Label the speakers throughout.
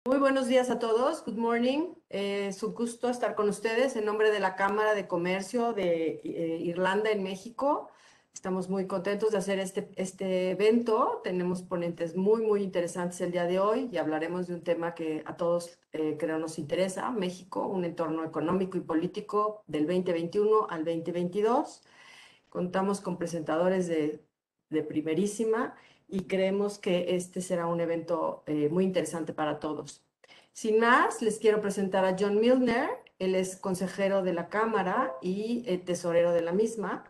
Speaker 1: Muy buenos días a todos. Good morning. Es un gusto estar con ustedes en nombre de la Cámara de Comercio de Irlanda en México. Estamos muy contentos de hacer este evento. Tenemos ponentes muy interesantes el día de hoy y hablaremos de un tema que a todos creo nos interesa, México, un entorno económico y político del 2021 al 2022. Contamos con presentadores de primerísima y creemos que este será un evento muy interesante para todos. Sin más, les quiero presentar a John Milner. Él es consejero de la Cámara y tesorero de la misma.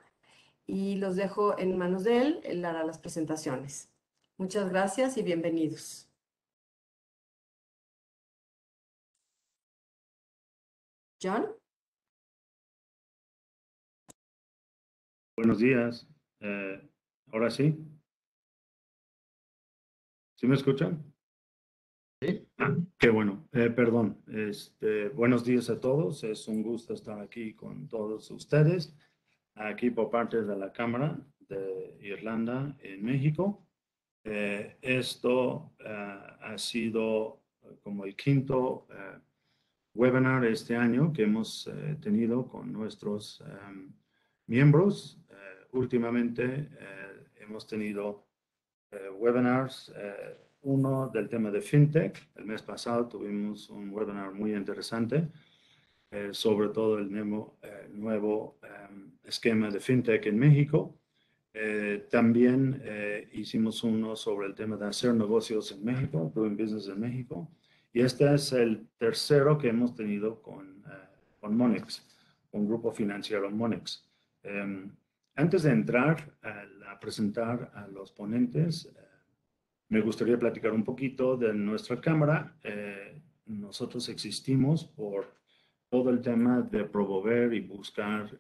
Speaker 1: Y los dejo en manos de él. Él hará las presentaciones. Muchas gracias y bienvenidos. John.
Speaker 2: Buenos días. Ahora sí. ¿Sí me escuchan?
Speaker 3: Sí.
Speaker 2: Qué bueno. Perdón. Buenos días a todos. Es un gusto estar aquí con todos ustedes, aquí por parte de la Cámara de Irlanda en México. Esto ha sido como el quinto webinar este año que hemos tenido con nuestros miembros. Últimamente hemos tenido webinars, uno del tema de FinTech. El mes pasado tuvimos un webinar muy interesante sobre todo el nuevo esquema de FinTech en México. También hicimos uno sobre el tema de hacer negocios en México, doing business en México. Y este es el tercero que hemos tenido con Monex, un grupo financiero Monex. Antes de entrar a presentar a los ponentes, me gustaría platicar un poquito de nuestra cámara. Nosotros existimos por todo el tema de promover y buscar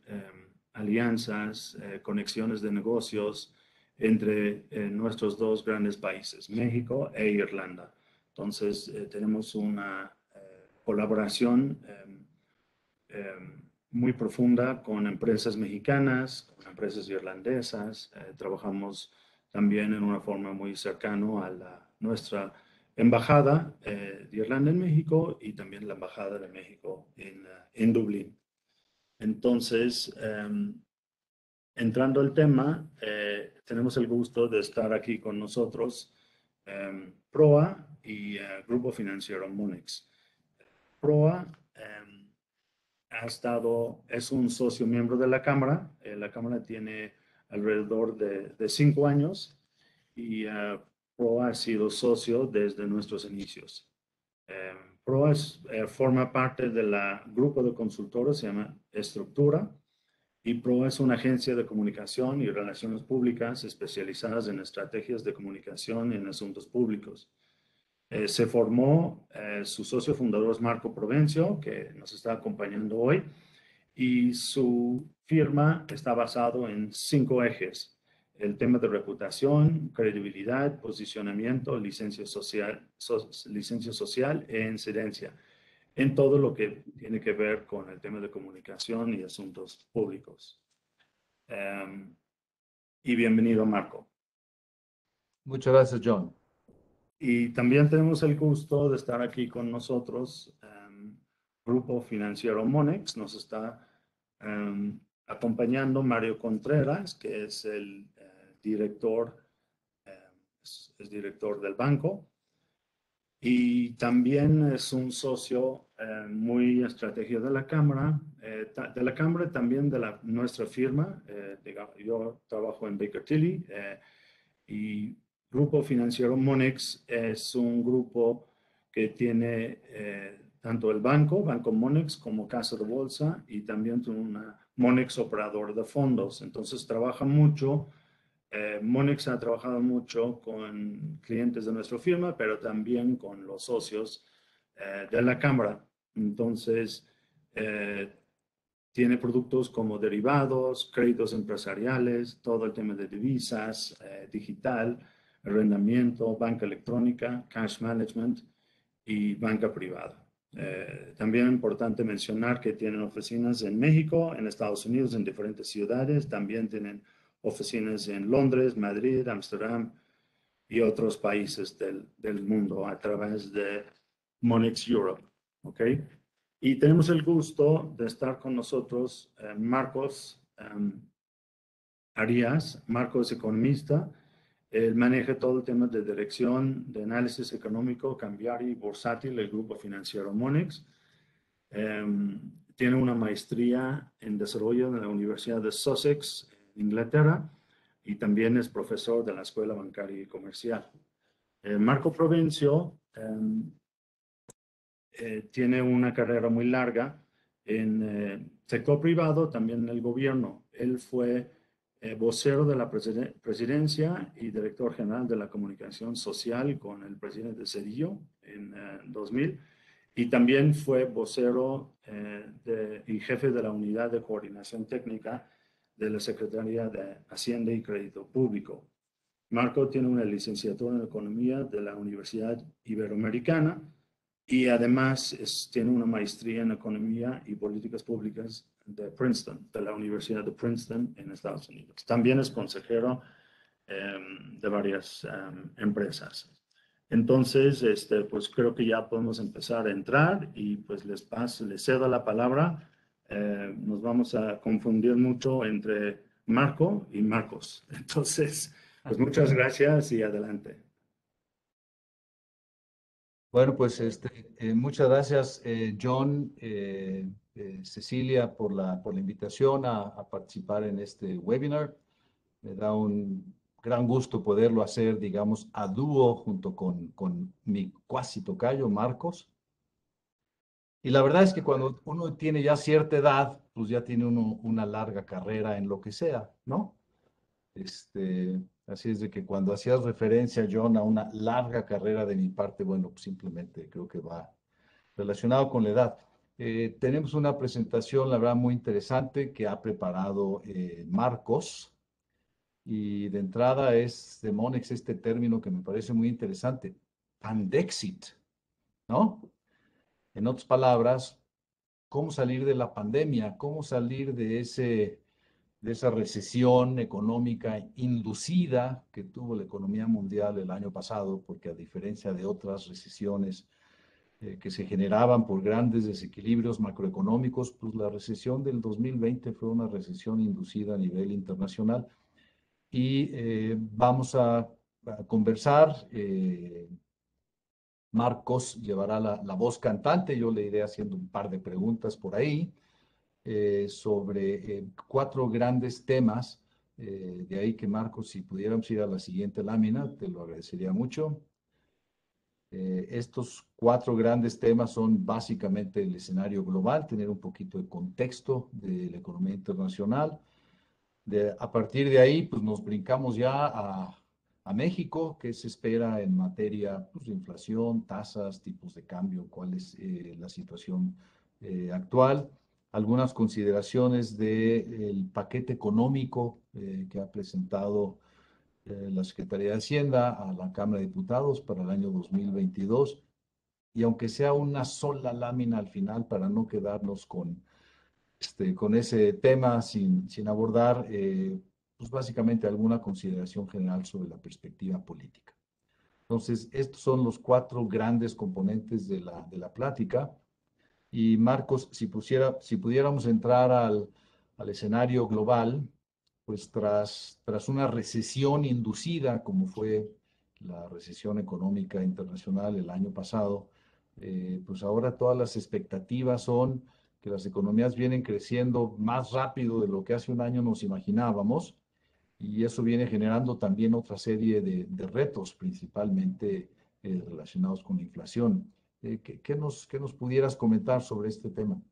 Speaker 2: alianzas, conexiones de negocios entre nuestros dos grandes países, México e Irlanda. Entonces, tenemos una colaboración muy profunda con empresas mexicanas, con empresas irlandesas. Trabajamos también en una forma muy cercana a nuestra embajada de Irlanda en México y también la embajada de México en Dublín. Entonces, entrando al tema, tenemos el gusto de estar aquí con nosotros PROA y Grupo Financiero Monex. PROA es un socio miembro de la Cámara. La Cámara tiene alrededor de 5 años y PROA ha sido socio desde nuestros inicios. PROA forma parte del grupo de consultores, se llama Estructura, y PROA es una agencia de comunicación y relaciones públicas especializadas en estrategias de comunicación en asuntos públicos. Se formó, su socio fundador es Marco Provencio, que nos está acompañando hoy, y su firma está basado en 5 ejes: el tema de reputación, credibilidad, posicionamiento, licencia social e incidencia, en todo lo que tiene que ver con el tema de comunicación y asuntos públicos. Y bienvenido, Marco.
Speaker 3: Muchas gracias, John.
Speaker 2: Y también tenemos el gusto de estar aquí con nosotros, Grupo Financiero Monex. Nos está acompañando Mario Contreras, que es el director, es director del banco. Y también es un socio muy estratégico de la Cámara, también de nuestra firma. Yo trabajo en Baker Tilly y Grupo Financiero Monex es un grupo que tiene tanto el Banco Monex como Casa de Bolsa, y también una Monex operador de fondos. Entonces trabaja mucho. Monex ha trabajado mucho con clientes de nuestra firma, pero también con los socios de la Cámara. Entonces, tiene productos como derivados, créditos empresariales, todo el tema de divisas, digital, arrendamiento, banca electrónica, cash management y banca privada. También es importante mencionar que tienen oficinas en México, en Estados Unidos, en diferentes ciudades. También tienen oficinas en Londres, Madrid, Ámsterdam y otros países del mundo a través de Monex Europe, ¿ok? Y tenemos el gusto de estar con nosotros Marcos Arias. Marcos es economista. Él maneja todo el tema de dirección de análisis económico, cambiario y bursátil del grupo financiero Monex. Tiene una maestría en desarrollo en la Universidad de Sussex, en Inglaterra, y también es profesor de la Escuela Bancaria y Comercial. Marco Provencio tiene una carrera muy larga en sector privado, también en el gobierno. Él fue vocero de la presidencia y director general de la comunicación social con el presidente Cedillo en 2000. Y también fue vocero y jefe de la unidad de coordinación técnica de la Secretaría de Hacienda y Crédito Público. Marco tiene una licenciatura en Economía de la Universidad Iberoamericana y además tiene una maestría en Economía y Políticas Públicas de Princeton, de la Universidad de Princeton en Estados Unidos. También es consejero de varias empresas. Entonces, pues creo que ya podemos empezar a entrar y pues les cedo la palabra. Nos vamos a confundir mucho entre Marco y Marcos. Entonces, pues muchas gracias y adelante.
Speaker 3: Bueno, pues muchas gracias, John, Cecilia, por la invitación a participar en este webinar. Me da un gran gusto poderlo hacer, digamos, a dúo junto con mi cuasi tocayo, Marcos. Y la verdad es que cuando uno tiene ya cierta edad, pues ya tiene uno una larga carrera en lo que sea, ¿no? Así es de que cuando hacías referencia, John, a una larga carrera de mi parte, bueno, pues simplemente creo que va relacionado con la edad. Tenemos una presentación, la verdad, muy interesante que ha preparado Marcos. Y de entrada es de Monex este término que me parece muy interesante, Pandexit, ¿no? En otras palabras, cómo salir de la pandemia, cómo salir de esa recesión económica inducida que tuvo la economía mundial el año pasado, porque a diferencia de otras recesiones que se generaban por grandes desequilibrios macroeconómicos, pues la recesión del 2020 fue una recesión inducida a nivel internacional. Y vamos a conversar. Marcos llevará la voz cantante, yo le iré haciendo un par de preguntas por ahí sobre 4 grandes temas. De ahí que Marcos, si pudiéramos ir a la siguiente lámina, te lo agradecería mucho. Estos 4 grandes temas son básicamente el escenario global, tener un poquito de contexto de la economía internacional. A partir de ahí, pues nos brincamos ya a México, qué se espera en materia pues, de inflación, tasas, tipos de cambio, cuál es la situación actual, algunas consideraciones del paquete económico que ha presentado la Secretaría de Hacienda a la Cámara de Diputados para el año 2022, y aunque sea una sola lámina al final para no quedarnos con ese tema sin abordar, pues básicamente alguna consideración general sobre la perspectiva política. Entonces, estos son los 4 grandes componentes de la plática. Y Marcos, si pudiéramos entrar al escenario global, pues tras una recesión inducida, como fue la recesión económica internacional el año pasado, pues ahora todas las expectativas son que las economías vienen creciendo más rápido de lo que hace un año nos imaginábamos, y eso viene generando también otra serie de retos, principalmente relacionados con la inflación. ¿Qué nos pudieras comentar sobre este tema?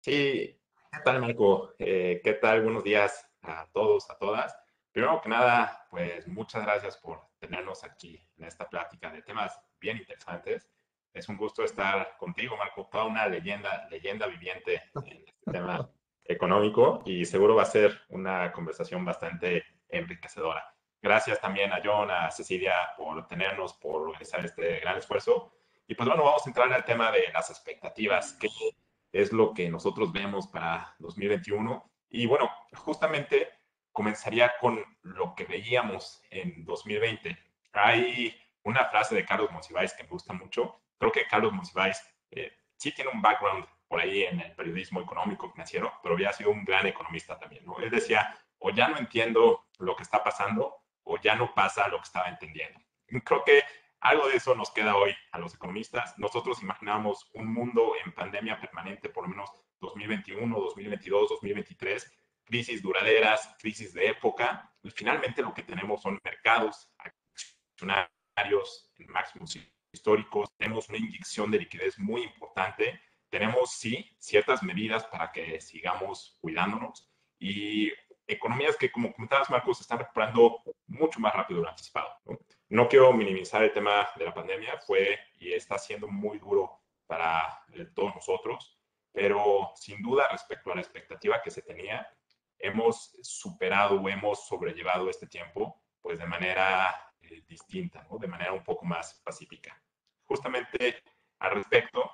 Speaker 4: Sí, ¿qué tal, Marco? ¿Qué tal? Buenos días a todos, a todas. Primero que nada, pues muchas gracias por tenernos aquí en esta plática de temas bien interesantes. Es un gusto estar contigo, Marco, toda una leyenda viviente en este tema económico, y seguro va a ser una conversación bastante enriquecedora. Gracias también a John, a Cecilia por tenernos, por organizar este gran esfuerzo. Y pues bueno, vamos a entrar al tema de las expectativas. ¿Qué es lo que nosotros vemos para 2021? Y bueno, justamente comenzaría con lo que veíamos en 2020. Hay una frase de Carlos Monsiváis que me gusta mucho, Creo que Carlos Monsiváis sí tiene un background por ahí en el periodismo económico, financiero, pero había sido un gran economista también, ¿no? Él decía, o ya no entiendo lo que está pasando, o ya no pasa lo que estaba entendiendo. Y creo que algo de eso nos queda hoy a los economistas. Nosotros imaginábamos un mundo en pandemia permanente, por lo menos 2021, 2022, 2023, crisis duraderas, crisis de época, y finalmente lo que tenemos son mercados accionarios en máximos históricos, tenemos una inyección de liquidez muy importante, tenemos sí ciertas medidas para que sigamos cuidándonos y economías que, como comentabas, Marcos, se están recuperando mucho más rápido de lo anticipado, ¿no? No quiero minimizar el tema de la pandemia, fue y está siendo muy duro para todos nosotros, pero sin duda respecto a la expectativa que se tenía, hemos superado o hemos sobrellevado este tiempo pues de manera distinta, ¿no? De manera un poco más pacífica. Justamente al respecto,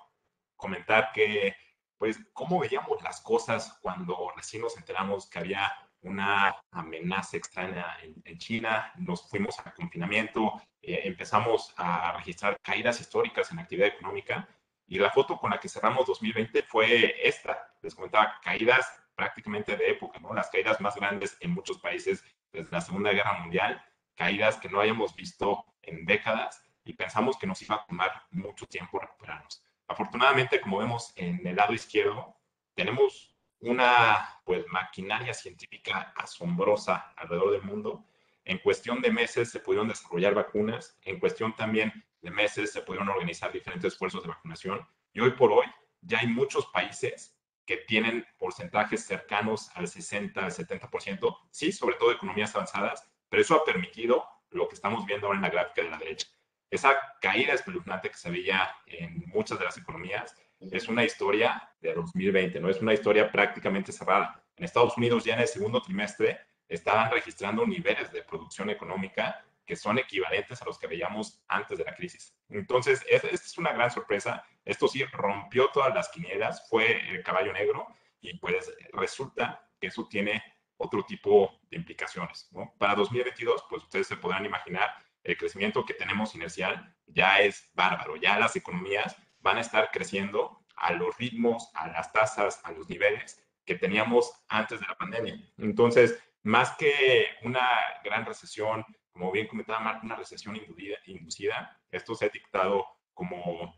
Speaker 4: comentar que pues cómo veíamos las cosas cuando recién nos enteramos que había una amenaza extraña en China, nos fuimos a confinamiento, empezamos a registrar caídas históricas en la actividad económica y la foto con la que cerramos 2020 fue esta, les comentaba, caídas prácticamente de época, ¿no? Las caídas más grandes en muchos países desde la Segunda Guerra Mundial, caídas que no hayamos visto en décadas y pensamos que nos iba a tomar mucho tiempo recuperarnos. Afortunadamente, como vemos en el lado izquierdo, tenemos una pues, maquinaria científica asombrosa alrededor del mundo. En cuestión de meses se pudieron desarrollar vacunas, en cuestión también de meses se pudieron organizar diferentes esfuerzos de vacunación y hoy por hoy ya hay muchos países que tienen porcentajes cercanos al 60, al 70%, sí, sobre todo economías avanzadas, pero eso ha permitido lo que estamos viendo ahora en la gráfica de la derecha. Esa caída espeluznante que se veía en muchas de las economías es una historia de 2020, ¿no? Es una historia prácticamente cerrada. En Estados Unidos ya en el segundo trimestre estaban registrando niveles de producción económica que son equivalentes a los que veíamos antes de la crisis. Entonces, esta es una gran sorpresa. Esto sí rompió todas las quinielas, fue el caballo negro y pues resulta que eso tiene otro tipo de implicaciones, ¿no? Para 2022, pues ustedes se podrán imaginar, el crecimiento que tenemos inercial ya es bárbaro, ya las economías van a estar creciendo a los ritmos, a las tasas, a los niveles que teníamos antes de la pandemia. Entonces, más que una gran recesión, como bien comentaba Mark, una recesión inducida, esto se ha dictado como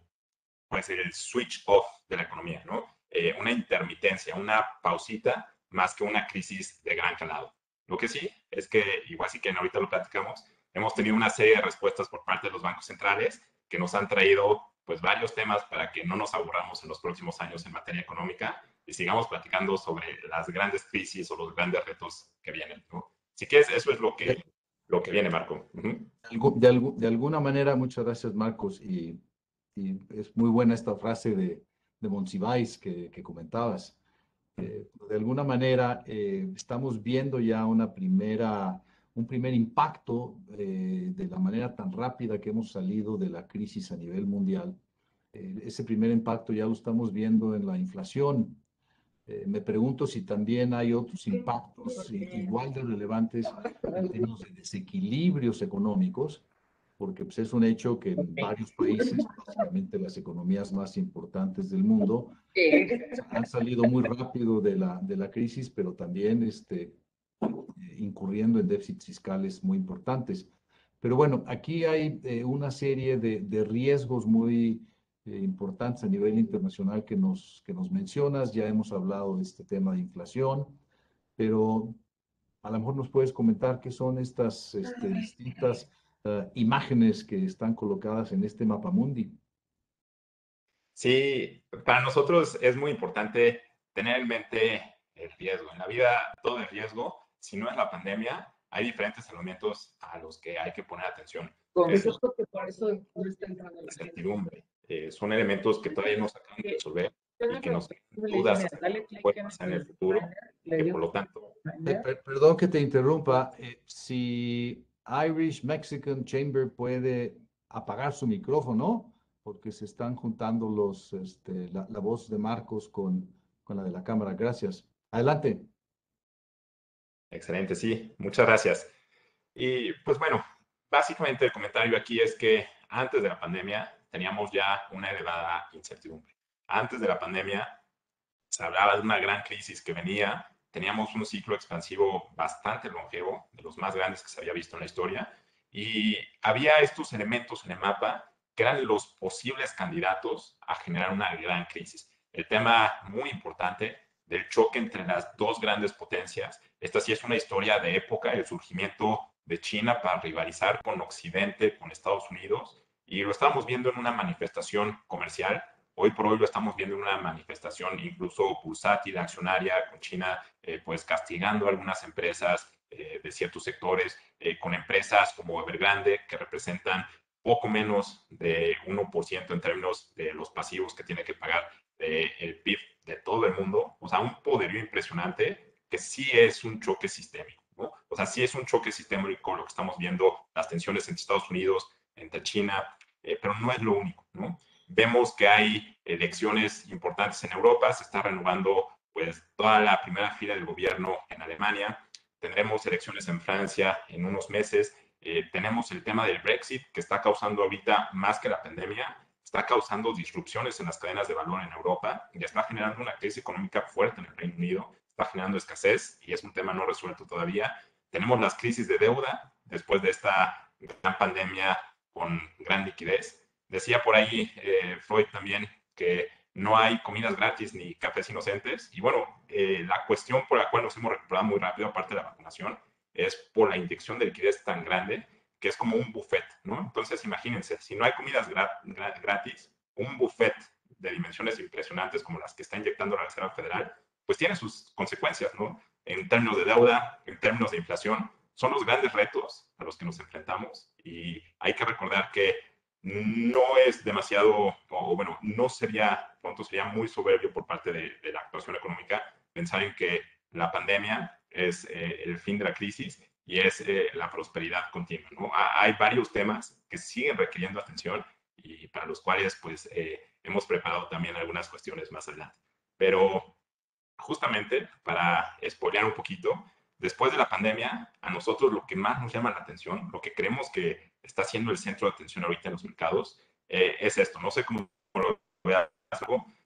Speaker 4: pues el switch off de la economía, ¿no? Una intermitencia, una pausita, más que una crisis de gran calado. Lo que sí es que, igual sí que ahorita lo platicamos, hemos tenido una serie de respuestas por parte de los bancos centrales que nos han traído pues varios temas para que no nos aburramos en los próximos años en materia económica y sigamos platicando sobre las grandes crisis o los grandes retos que vienen, ¿no? Así que eso es lo que viene, Marco.
Speaker 3: De alguna manera, muchas gracias, Marcos, y es muy buena esta frase de Monsiváis que comentabas. De alguna manera, estamos viendo ya un primer impacto de la manera tan rápida que hemos salido de la crisis a nivel mundial. Ese primer impacto ya lo estamos viendo en la inflación. Me pregunto si también hay otros impactos igual de relevantes en términos de desequilibrios económicos, porque pues, es un hecho que en varios países, básicamente las economías más importantes del mundo, han salido muy rápido de la crisis, pero también incurriendo en déficits fiscales muy importantes. Pero bueno, aquí hay una serie de riesgos muy importantes a nivel internacional que nos mencionas. Ya hemos hablado de este tema de inflación, pero a lo mejor nos puedes comentar qué son estas distintas imágenes que están colocadas en este mapamundi.
Speaker 4: Sí, para nosotros es muy importante tener en mente el riesgo. En la vida todo es riesgo. Si no es la pandemia, hay diferentes elementos a los que hay que poner atención.
Speaker 1: Por eso no está entrando la
Speaker 4: incertidumbre. Son elementos que todavía no se acaban de resolver y que nos dudas puede pasar en el futuro, que por lo tanto...
Speaker 3: Perdón que te interrumpa. Si Irish Mexican Chamber puede apagar su micrófono, porque se están juntando la voz de Marcos con la de la cámara. Gracias. Adelante.
Speaker 4: Excelente, sí. Muchas gracias. Y pues bueno, básicamente el comentario aquí es que antes de la pandemia teníamos ya una elevada incertidumbre. Antes de la pandemia se hablaba de una gran crisis que venía, teníamos un ciclo expansivo bastante longevo, de los más grandes que se había visto en la historia, y había estos elementos en el mapa que eran los posibles candidatos a generar una gran crisis. El tema muy importante del choque entre las dos grandes potencias. Esta sí es una historia de época, el surgimiento de China para rivalizar con Occidente, con Estados Unidos, y lo estamos viendo en una manifestación comercial. Hoy por hoy lo estamos viendo en una manifestación incluso bursátil, accionaria, con China pues castigando a algunas empresas de ciertos sectores, con empresas como Evergrande que representan poco menos de 1% en términos de los pasivos que tiene que pagar el PIB de todo el mundo. O sea, un poderío impresionante que sí es un choque sistémico, ¿no? O sea, sí es un choque sistémico lo que estamos viendo, las tensiones entre Estados Unidos, entre China, pero no es lo único, ¿no? Vemos que hay elecciones importantes en Europa, se está renovando pues toda la primera fila del gobierno en Alemania, tendremos elecciones en Francia en unos meses, tenemos el tema del Brexit que está causando ahorita más que la pandemia, está causando disrupciones en las cadenas de valor en Europa y está generando una crisis económica fuerte en el Reino Unido, está generando escasez y es un tema no resuelto todavía. Tenemos las crisis de deuda después de esta gran pandemia con gran liquidez. Decía por ahí Freud también que no hay comidas gratis ni cafés inocentes. Y bueno, la cuestión por la cual nos hemos recuperado muy rápido, aparte de la vacunación, es por la inyección de liquidez tan grande que es como un buffet, ¿no? Entonces, imagínense, si no hay comidas gratis, un buffet de dimensiones impresionantes como las que está inyectando la Reserva Federal, pues tiene sus consecuencias, ¿no? En términos de deuda, en términos de inflación, son los grandes retos a los que nos enfrentamos y hay que recordar que no es demasiado, o bueno, no sería, pronto sería muy soberbio por parte de la actuación económica pensar en que la pandemia es el fin de la crisis y es la prosperidad continua, ¿no? Hay varios temas que siguen requiriendo atención y para los cuales pues hemos preparado también algunas cuestiones más adelante. Pero justamente para spoilear un poquito, después de la pandemia, a nosotros lo que más nos llama la atención, lo que creemos que está siendo el centro de atención ahorita en los mercados, es esto. No sé cómo lo veas,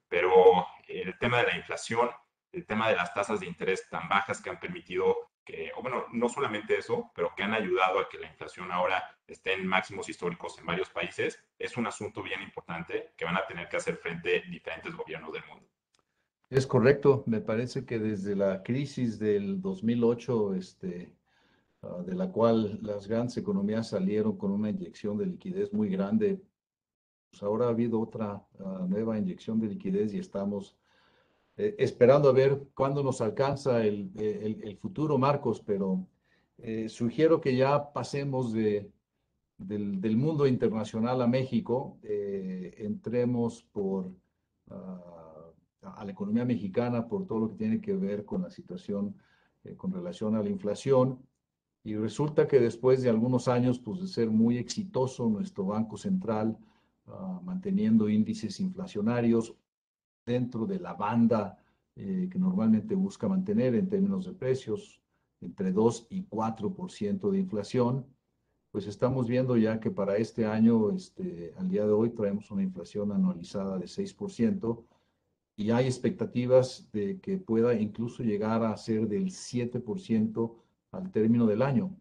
Speaker 4: pero el tema de la inflación, el tema de las tasas de interés tan bajas que han permitido que, o bueno, no solamente eso, pero que han ayudado a que la inflación ahora esté en máximos históricos en varios países, es un asunto bien importante que van a tener que hacer frente diferentes gobiernos del mundo.
Speaker 3: Es correcto, me parece que desde la crisis del 2008, de la cual las grandes economías salieron con una inyección de liquidez muy grande, pues ahora ha habido otra nueva inyección de liquidez y estamos esperando a ver cuándo nos alcanza el futuro, Marcos, pero sugiero que ya pasemos del mundo internacional a México, entremos a la economía mexicana por todo lo que tiene que ver con la situación con relación a la inflación. Y resulta que después de algunos años, pues de ser muy exitoso nuestro Banco Central, manteniendo índices inflacionarios dentro de la banda que normalmente busca mantener en términos de precios, entre 2 y 4% de inflación, pues estamos viendo ya que para este año, al día de hoy, traemos una inflación anualizada de 6% y hay expectativas de que pueda incluso llegar a ser del 7% al término del año.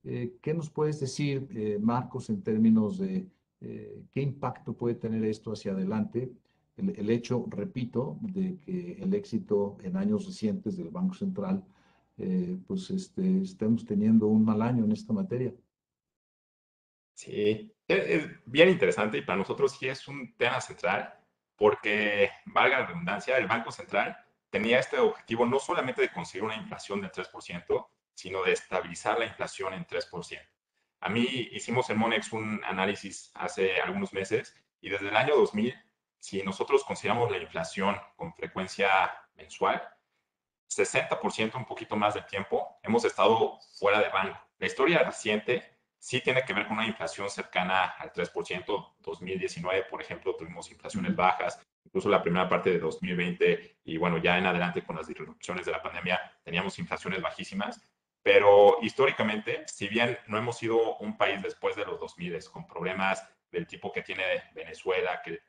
Speaker 3: ¿Qué nos puedes decir, Marcos, en términos de qué impacto puede tener esto hacia adelante? El hecho, repito, de que el éxito en años recientes del Banco Central, pues estemos teniendo un mal año en esta materia.
Speaker 4: Sí, es bien interesante y para nosotros sí es un tema central porque, valga la redundancia, el Banco Central tenía este objetivo no solamente de conseguir una inflación del 3%, sino de estabilizar la inflación en 3%. A mí hicimos en Monex un análisis hace algunos meses y desde el año 2000, si nosotros consideramos la inflación con frecuencia mensual, 60%, un poquito más del tiempo, hemos estado fuera de rango. La historia reciente sí tiene que ver con una inflación cercana al 3%. 2019, por ejemplo, tuvimos inflaciones bajas, incluso la primera parte de 2020 y bueno, ya en adelante con las disrupciones de la pandemia teníamos inflaciones bajísimas, pero históricamente, si bien no hemos sido un país después de los 2000 con problemas del tipo que tiene Venezuela, que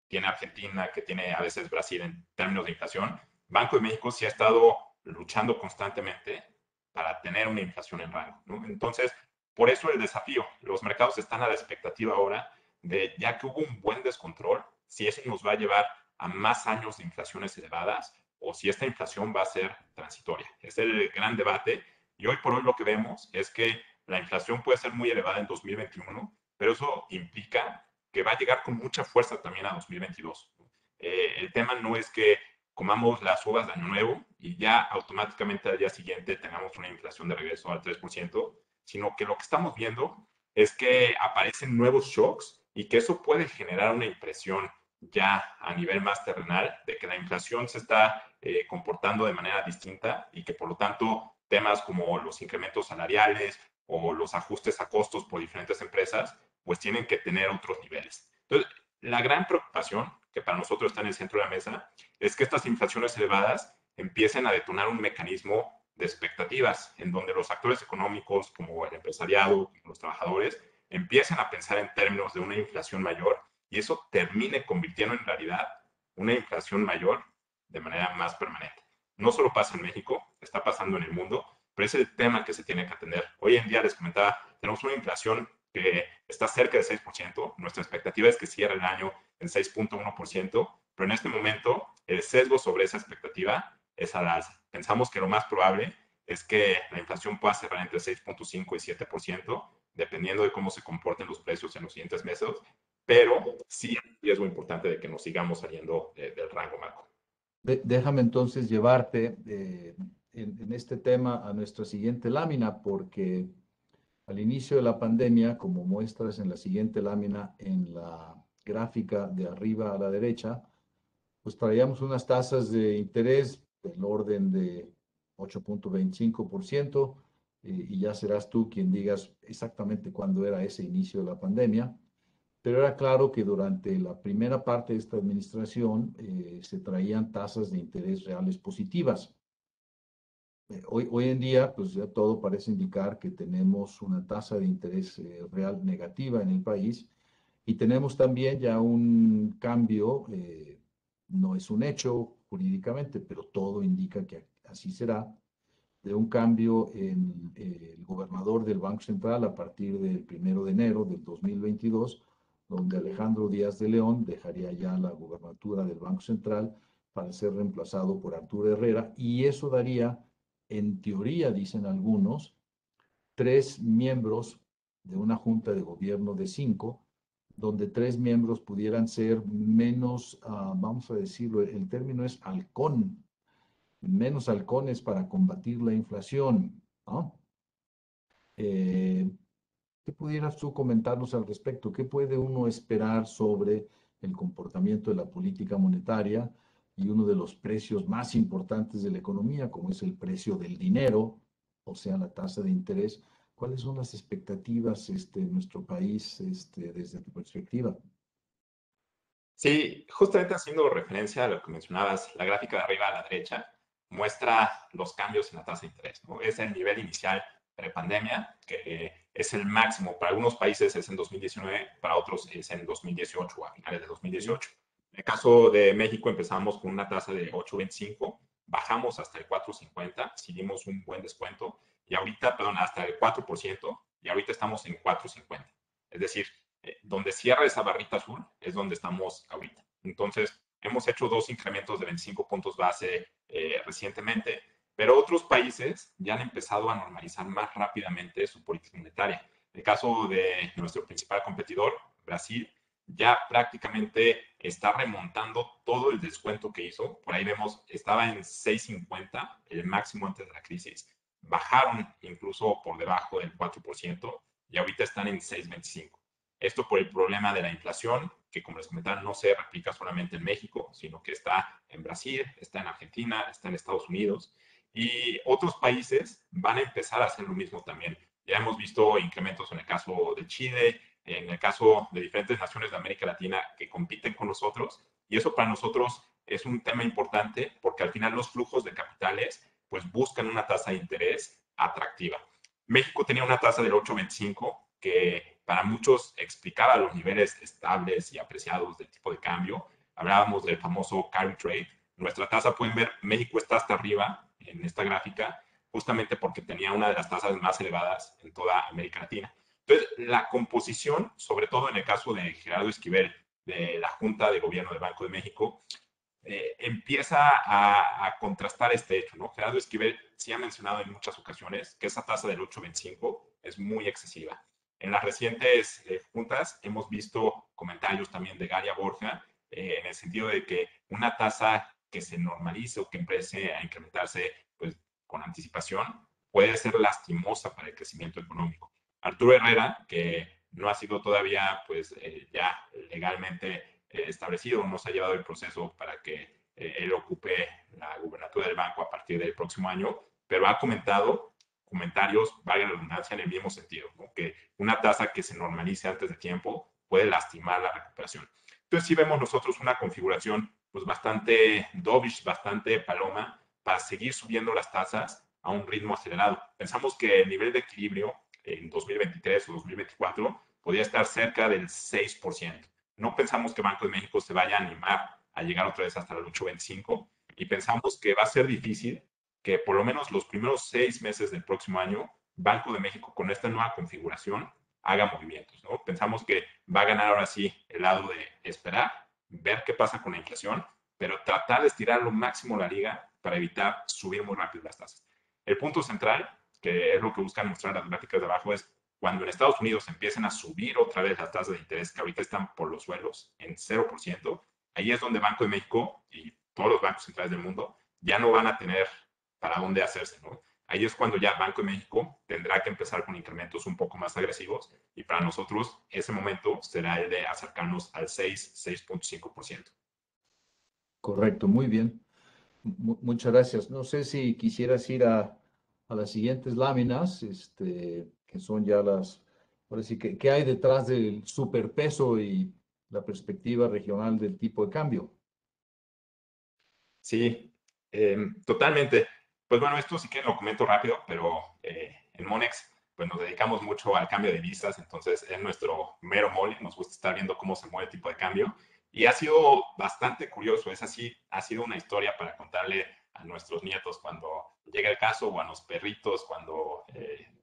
Speaker 4: tiene Argentina, que tiene a veces Brasil en términos de inflación, Banco de México sí ha estado luchando constantemente para tener una inflación en rango, ¿no? Entonces, por eso el desafío. Los mercados están a la expectativa ahora de, ya que hubo un buen descontrol, si eso nos va a llevar a más años de inflaciones elevadas o si esta inflación va a ser transitoria. Es el gran debate y hoy por hoy lo que vemos es que la inflación puede ser muy elevada en 2021, pero eso implica que va a llegar con mucha fuerza también a 2022. El tema no es que comamos las uvas de Año Nuevo y ya automáticamente al día siguiente tengamos una inflación de regreso al 3%, sino que lo que estamos viendo es que aparecen nuevos shocks y que eso puede generar una impresión ya a nivel más terrenal de que la inflación se está comportando de manera distinta y que por lo tanto temas como los incrementos salariales o los ajustes a costos por diferentes empresas pues tienen que tener otros niveles. Entonces, la gran preocupación que para nosotros está en el centro de la mesa es que estas inflaciones elevadas empiecen a detonar un mecanismo de expectativas en donde los actores económicos como el empresariado, como los trabajadores, empiecen a pensar en términos de una inflación mayor y eso termine convirtiendo en realidad una inflación mayor de manera más permanente. No solo pasa en México, está pasando en el mundo, pero es el tema que se tiene que atender. Hoy en día, les comentaba, tenemos una inflación que está cerca del 6%. Nuestra expectativa es que cierre el año en 6.1%, pero en este momento el sesgo sobre esa expectativa es al alza. Pensamos que lo más probable es que la inflación pueda cerrar entre 6.5 y 7%, dependiendo de cómo se comporten los precios en los siguientes meses, pero sí hay un riesgo importante de que nos sigamos saliendo del rango macro.
Speaker 3: Déjame entonces llevarte en este tema a nuestra siguiente lámina, porque al inicio de la pandemia, como muestras en la siguiente lámina, en la gráfica de arriba a la derecha, pues traíamos unas tasas de interés del orden de 8.25%, y ya serás tú quien digas exactamente cuándo era ese inicio de la pandemia. Pero era claro que durante la primera parte de esta administración se traían tasas de interés reales positivas. Hoy en día, pues ya todo parece indicar que tenemos una tasa de interés real negativa en el país y tenemos también ya un cambio, no es un hecho jurídicamente, pero todo indica que así será, de un cambio en el gobernador del Banco Central a partir del 1 de enero del 2022, donde Alejandro Díaz de León dejaría ya la gubernatura del Banco Central para ser reemplazado por Arturo Herrera, y eso daría, en teoría, dicen algunos, 3 miembros de una junta de gobierno de 5, donde 3 miembros pudieran ser menos, vamos a decirlo, el término es halcón, menos halcones para combatir la inflación, ¿no? ¿Qué pudieras tú comentarnos al respecto? ¿Qué puede uno esperar sobre el comportamiento de la política monetaria y uno de los precios más importantes de la economía, como es el precio del dinero, o sea, la tasa de interés? ¿Cuáles son las expectativas en nuestro país desde tu perspectiva?
Speaker 4: Sí, justamente haciendo referencia a lo que mencionabas, la gráfica de arriba a la derecha muestra los cambios en la tasa de interés, ¿no? Es el nivel inicial prepandemia, que es el máximo. Para algunos países es en 2019, para otros es en 2018, a finales de 2018. En el caso de México empezamos con una tasa de 8.25, bajamos hasta el 4.50, hicimos un buen descuento, y ahorita, perdón, hasta el 4%, y ahorita estamos en 4.50. Es decir, donde cierra esa barrita azul es donde estamos ahorita. Entonces, hemos hecho 2 incrementos de 25 puntos base recientemente, pero otros países ya han empezado a normalizar más rápidamente su política monetaria. El caso de nuestro principal competidor, Brasil, ya prácticamente está remontando todo el descuento que hizo. Por ahí vemos, estaba en 6.50, el máximo antes de la crisis. Bajaron incluso por debajo del 4% y ahorita están en 6.25. Esto por el problema de la inflación, que como les comentaba, no se replica solamente en México, sino que está en Brasil, está en Argentina, está en Estados Unidos. Y otros países van a empezar a hacer lo mismo también. Ya hemos visto incrementos en el caso de Chile, en el caso de diferentes naciones de América Latina que compiten con nosotros. Y eso para nosotros es un tema importante porque al final los flujos de capitales pues buscan una tasa de interés atractiva. México tenía una tasa del 8.25 que para muchos explicaba los niveles estables y apreciados del tipo de cambio. Hablábamos del famoso carry trade. Nuestra tasa, pueden ver, México está hasta arriba en esta gráfica, justamente porque tenía una de las tasas más elevadas en toda América Latina. Entonces, la composición, sobre todo en el caso de Gerardo Esquivel, de la Junta de Gobierno del Banco de México, empieza a contrastar este hecho, ¿no? Gerardo Esquivel sí ha mencionado en muchas ocasiones que esa tasa del 8.25 es muy excesiva. En las recientes juntas hemos visto comentarios también de Galia Borja en el sentido de que una tasa que se normalice o que empiece a incrementarse pues, con anticipación puede ser lastimosa para el crecimiento económico. Arturo Herrera, que no ha sido todavía pues, ya legalmente establecido, no se ha llevado el proceso para que él ocupe la gubernatura del banco a partir del próximo año, pero ha comentado comentarios, valga la redundancia, en el mismo sentido, ¿no? Que una tasa que se normalice antes de tiempo puede lastimar la recuperación. Entonces sí vemos nosotros una configuración pues bastante dovish, bastante paloma, para seguir subiendo las tasas a un ritmo acelerado. Pensamos que el nivel de equilibrio en 2023 o 2024 podría estar cerca del 6%. No pensamos que Banco de México se vaya a animar a llegar otra vez hasta el 8.25 y pensamos que va a ser difícil que por lo menos los primeros 6 meses del próximo año, Banco de México con esta nueva configuración haga movimientos, ¿no? Pensamos que va a ganar ahora sí el lado de esperar, ver qué pasa con la inflación, pero tratar de estirar lo máximo la liga para evitar subir muy rápido las tasas. El punto central, que es lo que buscan mostrar las gráficas de abajo, es cuando en Estados Unidos empiecen a subir otra vez las tasas de interés, que ahorita están por los suelos en 0%, ahí es donde Banco de México y todos los bancos centrales del mundo ya no van a tener para dónde hacerse, ¿no? Ahí es cuando ya Banco de México tendrá que empezar con incrementos un poco más agresivos y para nosotros ese momento será el de acercarnos al 6.5%.
Speaker 3: Correcto, muy bien. Muchas gracias. No sé si quisieras ir a las siguientes láminas, que son ya ahora sí, ¿qué hay detrás del superpeso y la perspectiva regional del tipo de cambio?
Speaker 4: Sí, totalmente. Pues bueno, esto sí que lo comento rápido, pero en Monex pues nos dedicamos mucho al cambio de divisas, entonces es nuestro mero mole, nos gusta estar viendo cómo se mueve el tipo de cambio y ha sido bastante curioso, es así, ha sido una historia para contarle a nuestros nietos cuando llegue el caso o a los perritos cuando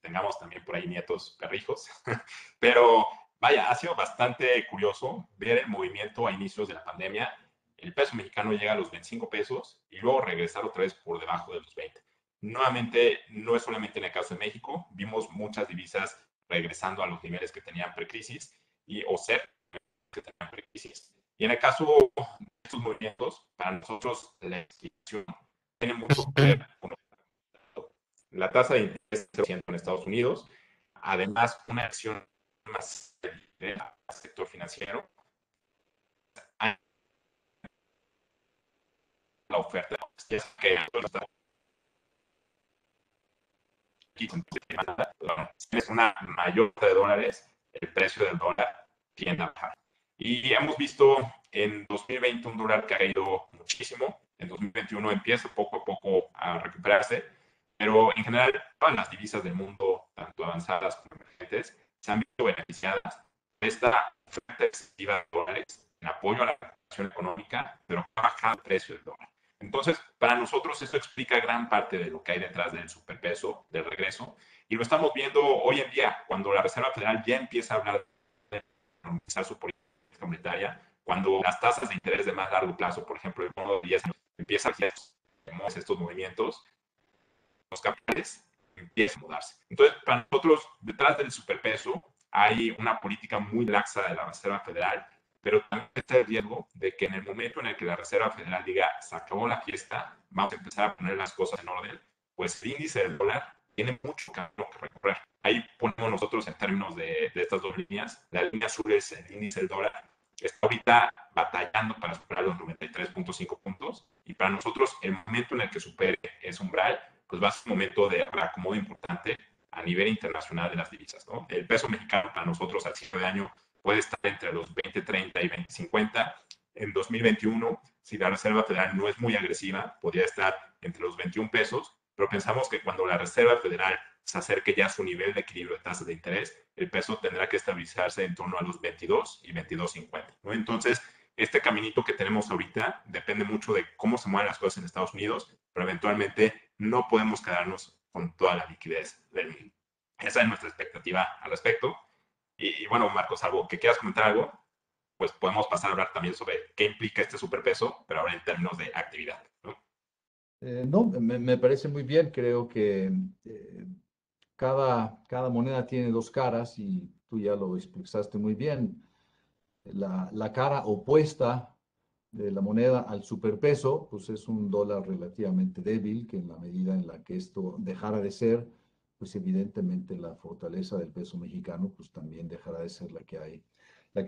Speaker 4: tengamos también por ahí nietos perrijos, pero vaya, ha sido bastante curioso ver el movimiento a inicios de la pandemia. El peso mexicano llega a los 25 pesos y luego regresar otra vez por debajo de los 20. Nuevamente, no es solamente en el caso de México, vimos muchas divisas regresando a los niveles que tenían precrisis o cerca que tenían precrisis. Y en el caso de estos movimientos, para nosotros la explicación tiene mucho que ver con la tasa de interés en Estados Unidos, además una acción más del sector financiero, la oferta, es que tienes una mayor de dólares, el precio del dólar tiende a bajar. Y hemos visto en 2020 un dólar que ha caído muchísimo, en 2021 empieza poco a poco a recuperarse, pero en general todas las divisas del mundo, tanto avanzadas como emergentes, se han visto beneficiadas de esta oferta excesiva de dólares en apoyo a la recuperación económica, pero ha bajado el precio del dólar. Entonces, para nosotros eso explica gran parte de lo que hay detrás del superpeso, del regreso, y lo estamos viendo hoy en día, cuando la Reserva Federal ya empieza a hablar de normalizar su política monetaria, cuando las tasas de interés de más largo plazo, por ejemplo, el bono de 10 años, empiezan a hacer estos movimientos, los capitales empiezan a mudarse. Entonces, para nosotros, detrás del superpeso, hay una política muy laxa de la Reserva Federal, pero también está el riesgo de que en el momento en el que la Reserva Federal diga, se acabó la fiesta, vamos a empezar a poner las cosas en orden, pues el índice del dólar tiene mucho camino que recorrer. Ahí ponemos nosotros en términos de estas dos líneas. La línea azul es el índice del dólar. Está ahorita batallando para superar los 93.5 puntos y para nosotros el momento en el que supere ese umbral, pues va a ser un momento de reacomodo importante a nivel internacional de las divisas, ¿no? El peso mexicano para nosotros al cierre de año puede estar entre los 20.30 y 20.50. En 2021, si la Reserva Federal no es muy agresiva, podría estar entre los 21 pesos, pero pensamos que cuando la Reserva Federal se acerque ya a su nivel de equilibrio de tasas de interés, el peso tendrá que estabilizarse en torno a los 22 y 22.50, ¿no? Entonces, este caminito que tenemos ahorita depende mucho de cómo se mueven las cosas en Estados Unidos, pero eventualmente no podemos quedarnos con toda la liquidez del mundo. Esa es nuestra expectativa al respecto. Y bueno, Marcos, algo que quieras comentar algo, pues podemos pasar a hablar también sobre qué implica este superpeso, pero ahora en términos de actividad, ¿no?
Speaker 3: No, me parece muy bien. Creo que cada moneda tiene dos caras y tú ya lo expresaste muy bien. La cara opuesta de la moneda al superpeso, pues es un dólar relativamente débil, que en la medida en la que esto dejara de ser, pues evidentemente la fortaleza del peso mexicano, pues también dejará de ser la que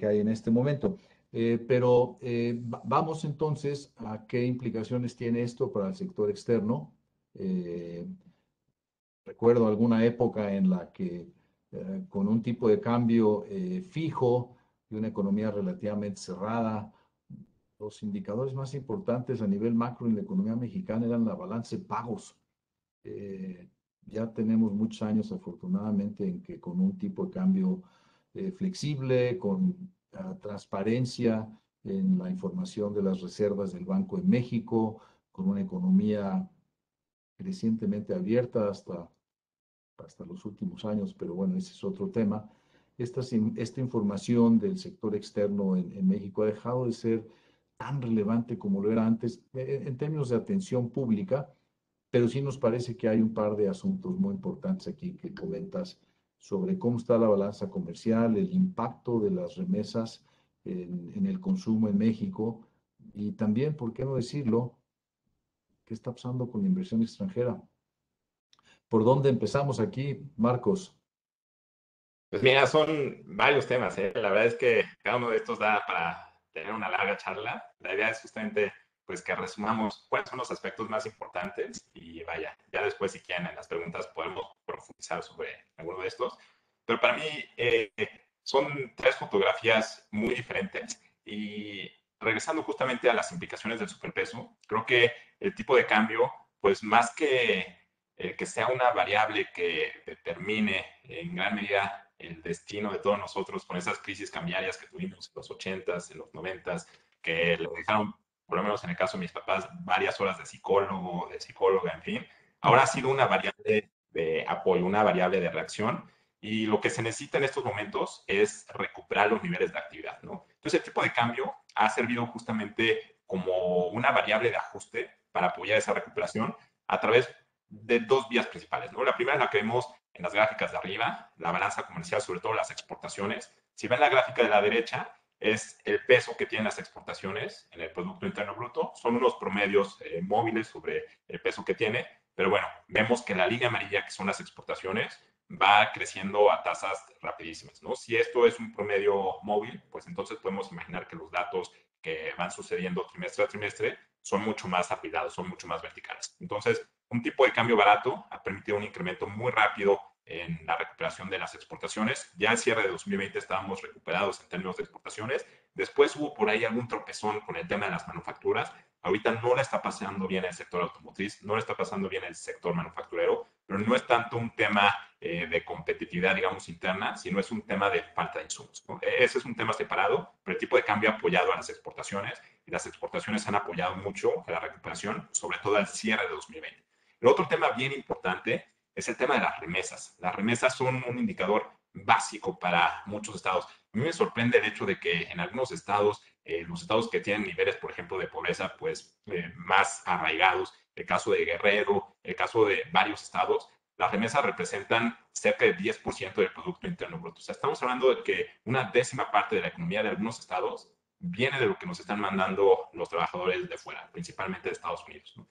Speaker 3: hay en este momento. Pero vamos entonces a qué implicaciones tiene esto para el sector externo. Eh, Recuerdo alguna época en la que con un tipo de cambio fijo y una economía relativamente cerrada, los indicadores más importantes a nivel macro en la economía mexicana eran la balanza de pagos. Eh, ya tenemos muchos años, afortunadamente, en que con un tipo de cambio flexible, con transparencia en la información de las reservas del Banco de México, con una economía crecientemente abierta hasta los últimos años, pero bueno, ese es otro tema. Esta información del sector externo en México ha dejado de ser tan relevante como lo era antes en términos de atención pública, pero sí nos parece que hay un par de asuntos muy importantes aquí que comentas sobre cómo está la balanza comercial, el impacto de las remesas en el consumo en México y también, ¿por qué no decirlo?, qué está pasando con la inversión extranjera. ¿Por dónde empezamos aquí, Marcos?
Speaker 4: Pues mira, son varios temas, ¿eh? La verdad es que cada uno de estos da para tener una larga charla. La idea es justamente pues que resumamos cuáles son los aspectos más importantes y vaya, ya después si quieren en las preguntas podemos profundizar sobre alguno de estos. Pero para mí son tres fotografías muy diferentes y regresando justamente a las implicaciones del superpeso, creo que el tipo de cambio, pues más que sea una variable que determine en gran medida el destino de todos nosotros con esas crisis cambiarias que tuvimos en los 80s, en los 90s, que le dejaron, por lo menos en el caso de mis papás, varias horas de psicólogo, de psicóloga, en fin. Ahora ha sido una variable de apoyo, una variable de reacción, y lo que se necesita en estos momentos es recuperar los niveles de actividad, ¿no? Entonces, el tipo de cambio ha servido justamente como una variable de ajuste para apoyar esa recuperación a través de dos vías principales, ¿no? La primera es la que vemos en las gráficas de arriba, la balanza comercial, sobre todo las exportaciones. Si ven la gráfica de la derecha, es el peso que tienen las exportaciones en el Producto Interno Bruto. Son unos promedios móviles sobre el peso que tiene, pero bueno, vemos que la línea amarilla, que son las exportaciones, va creciendo a tasas rapidísimas, ¿no? Si esto es un promedio móvil, pues entonces podemos imaginar que los datos que van sucediendo trimestre a trimestre son mucho más apilados, son mucho más verticales. Entonces, un tipo de cambio barato ha permitido un incremento muy rápido en la recuperación de las exportaciones. Ya al cierre de 2020 estábamos recuperados en términos de exportaciones. Después hubo por ahí algún tropezón con el tema de las manufacturas. Ahorita no le está pasando bien el sector automotriz, no le está pasando bien el sector manufacturero, pero no es tanto un tema de competitividad, digamos, interna, sino es un tema de falta de insumos, ¿no? Ese es un tema separado, pero el tipo de cambio ha apoyado a las exportaciones y las exportaciones han apoyado mucho a la recuperación, sobre todo al cierre de 2020. El otro tema bien importante es el tema de las remesas. Las remesas son un indicador básico para muchos estados. A mí me sorprende el hecho de que en algunos estados, los estados que tienen niveles, por ejemplo, de pobreza, pues más arraigados, el caso de Guerrero, el caso de varios estados, las remesas representan cerca del 10% del Producto Interno Bruto. O sea, estamos hablando de que una décima parte de la economía de algunos estados viene de lo que nos están mandando los trabajadores de fuera, principalmente de Estados Unidos, ¿no?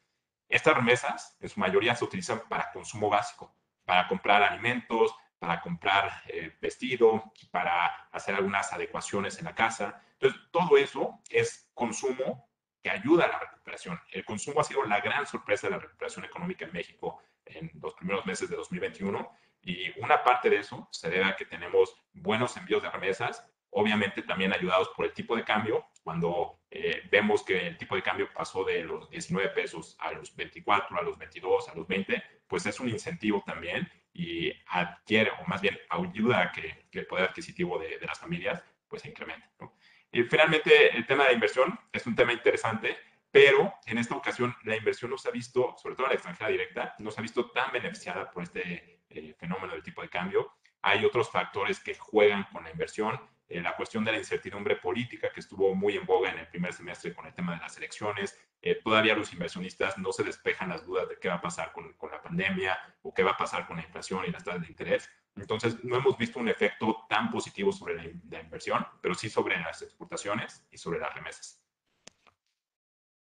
Speaker 4: Estas remesas, en su mayoría, se utilizan para consumo básico, para comprar alimentos, para comprar vestido, para hacer algunas adecuaciones en la casa. Entonces, todo eso es consumo que ayuda a la recuperación. El consumo ha sido la gran sorpresa de la recuperación económica en México en los primeros meses de 2021 y una parte de eso se debe a que tenemos buenos envíos de remesas, obviamente también ayudados por el tipo de cambio. Cuando vemos que el tipo de cambio pasó de los 19 pesos a los 24, a los 22, a los 20, pues es un incentivo también y adquiere, o más bien ayuda a que el poder adquisitivo de las familias pues se incremente, ¿no? Y finalmente, el tema de inversión es un tema interesante, pero en esta ocasión la inversión no se ha visto, sobre todo la extranjera directa, no se ha visto tan beneficiada por este fenómeno del tipo de cambio. Hay otros factores que juegan con la inversión. La cuestión de la incertidumbre política que estuvo muy en boga en el primer semestre con el tema de las elecciones. Todavía los inversionistas no se despejan las dudas de qué va a pasar con la pandemia o qué va a pasar con la inflación y las tasas de interés. Entonces, no hemos visto un efecto tan positivo sobre la inversión, pero sí sobre las exportaciones y sobre las remesas.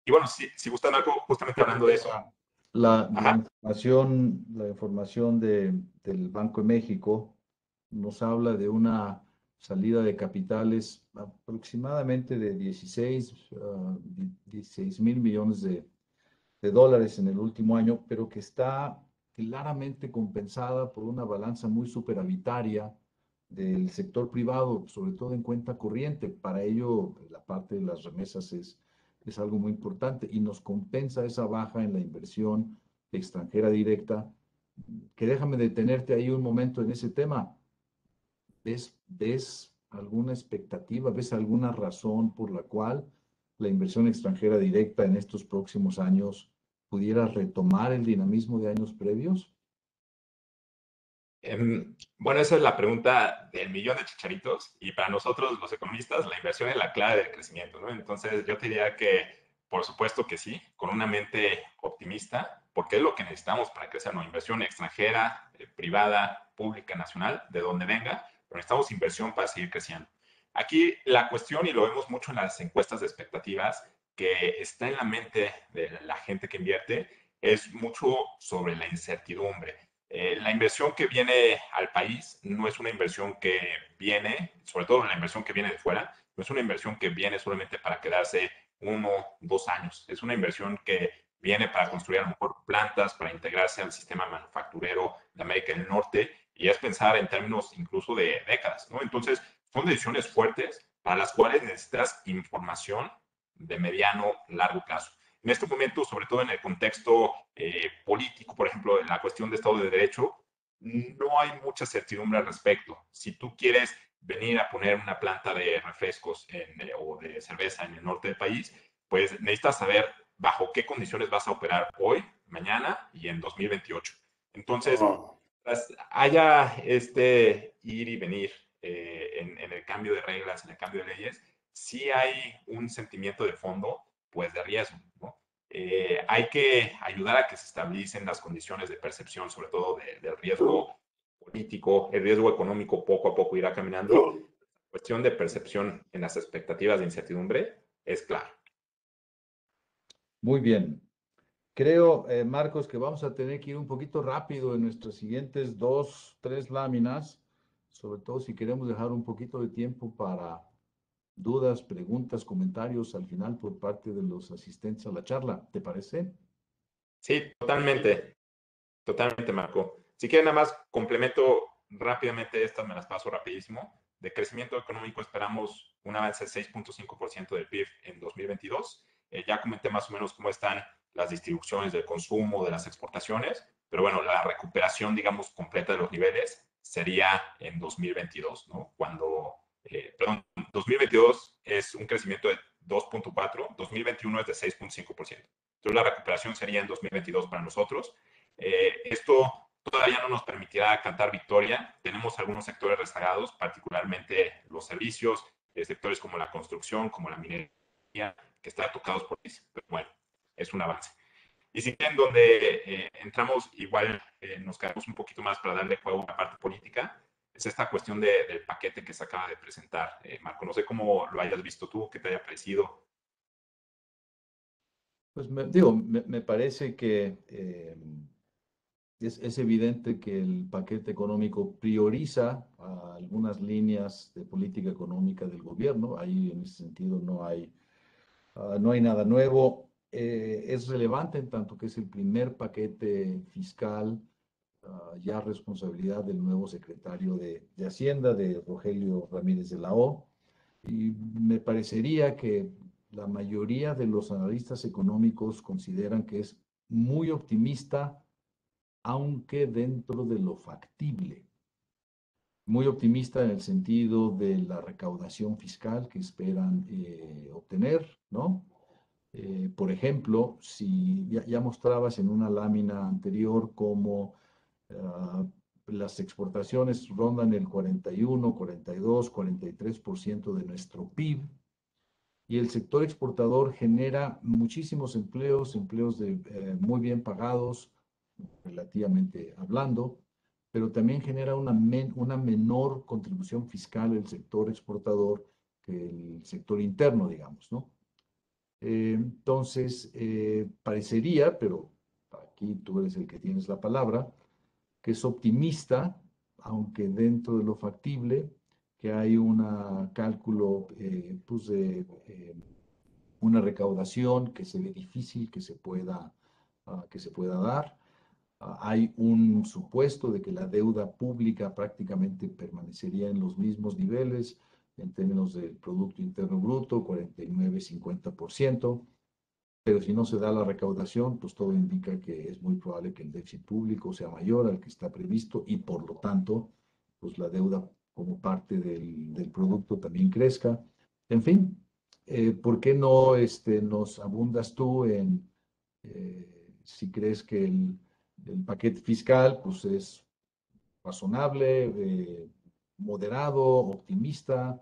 Speaker 4: Y bueno, si gustan algo, justamente hablando de eso.
Speaker 3: La información del Banco de México nos habla de una salida de capitales aproximadamente de 16 mil millones de dólares en el último año, pero que está claramente compensada por una balanza muy superavitaria del sector privado, sobre todo en cuenta corriente. Para ello, la parte de las remesas es algo muy importante y nos compensa esa baja en la inversión extranjera directa. Que déjame detenerte ahí un momento en ese tema. ¿Ves alguna expectativa, ves alguna razón por la cual la inversión extranjera directa en estos próximos años pudiera retomar el dinamismo de años previos?
Speaker 4: Bueno, esa es la pregunta del millón de chicharitos y para nosotros los economistas la inversión es la clave del crecimiento, ¿no? Entonces yo te diría que por supuesto que sí, con una mente optimista, porque es lo que necesitamos para crecer, ¿no? Inversión extranjera, privada, pública, nacional, de donde venga, pero necesitamos inversión para seguir creciendo. Aquí la cuestión, y lo vemos mucho en las encuestas de expectativas, que está en la mente de la gente que invierte, es mucho sobre la incertidumbre. La inversión que viene al país no es una inversión que viene, sobre todo la inversión que viene de fuera, no es una inversión que viene solamente para quedarse 1, 2 años. Es una inversión que viene para construir a lo mejor plantas, para integrarse al sistema manufacturero de América del Norte y es pensar en términos incluso de décadas, ¿no? Entonces, son decisiones fuertes para las cuales necesitas información de mediano, largo plazo. En este momento, sobre todo en el contexto político, por ejemplo, en la cuestión de Estado de Derecho, no hay mucha certidumbre al respecto. Si tú quieres venir a poner una planta de refrescos o de cerveza en el norte del país, pues necesitas saber bajo qué condiciones vas a operar hoy, mañana y en 2028. Entonces, haya este ir y venir en el cambio de reglas, en el cambio de leyes, sí hay un sentimiento de fondo, pues de riesgo, ¿no? Hay que ayudar a que se estabilicen las condiciones de percepción, sobre todo del riesgo político, el riesgo económico poco a poco irá caminando. La cuestión de percepción en las expectativas de incertidumbre es clara.
Speaker 3: Muy bien. Creo, Marcos, que vamos a tener que ir un poquito rápido en nuestras siguientes 2, 3 láminas, sobre todo si queremos dejar un poquito de tiempo para dudas, preguntas, comentarios al final por parte de los asistentes a la charla. ¿Te parece?
Speaker 4: Sí, totalmente, totalmente, Marco. Si quieren, nada más complemento rápidamente estas, me las paso rapidísimo. De crecimiento económico esperamos un avance del 6.5% del PIB en 2022. Ya comenté más o menos cómo están las distribuciones del consumo, de las exportaciones, pero bueno, la recuperación, digamos, completa de los niveles sería en 2022, ¿no? Perdón, 2022 es un crecimiento de 2.4, 2021 es de 6.5%. Entonces la recuperación sería en 2022 para nosotros. Esto todavía no nos permitirá cantar victoria. Tenemos algunos sectores rezagados, particularmente los servicios, sectores como la construcción, como la minería, que están tocados por eso. Pero bueno, es un avance. Y si quieren, donde entramos, igual nos quedamos un poquito más para darle juego a la parte política, es esta cuestión del paquete que se acaba de presentar. Marco, no sé cómo lo hayas visto tú, qué te haya parecido.
Speaker 3: Pues me parece que es evidente que el paquete económico prioriza algunas líneas de política económica del gobierno. Ahí en ese sentido no hay nada nuevo. Es relevante en tanto que es el primer paquete fiscal, ya responsabilidad del nuevo secretario de Hacienda, de Rogelio Ramírez de la O. Y me parecería que la mayoría de los analistas económicos consideran que es muy optimista, aunque dentro de lo factible. Muy optimista en el sentido de la recaudación fiscal que esperan obtener, ¿no? Por ejemplo, si ya mostrabas en una lámina anterior cómo las exportaciones rondan el 41, 42, 43% de nuestro PIB, y el sector exportador genera muchísimos empleos, muy bien pagados, relativamente hablando, pero también genera una menor contribución fiscal el sector exportador que el sector interno, digamos, ¿no? Entonces, parecería, pero aquí tú eres el que tienes la palabra, que es optimista, aunque dentro de lo factible, que hay un cálculo pues una recaudación que se ve difícil que se pueda dar. Hay un supuesto de que la deuda pública prácticamente permanecería en los mismos niveles en términos del Producto Interno Bruto, 49-50%, pero si no se da la recaudación, pues todo indica que es muy probable que el déficit público sea mayor al que está previsto y por lo tanto, pues la deuda como parte del producto también crezca. En fin, ¿por qué no nos abundas tú en si crees que el paquete fiscal pues es razonable, moderado, optimista?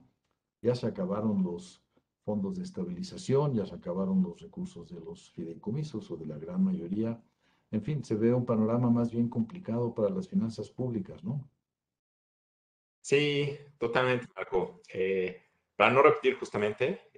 Speaker 3: Ya se acabaron los fondos de estabilización, ya se acabaron los recursos de los fideicomisos o de la gran mayoría. En fin, se ve un panorama más bien complicado para las finanzas públicas, ¿no?
Speaker 4: Sí, totalmente, Marco. Para no repetir justamente,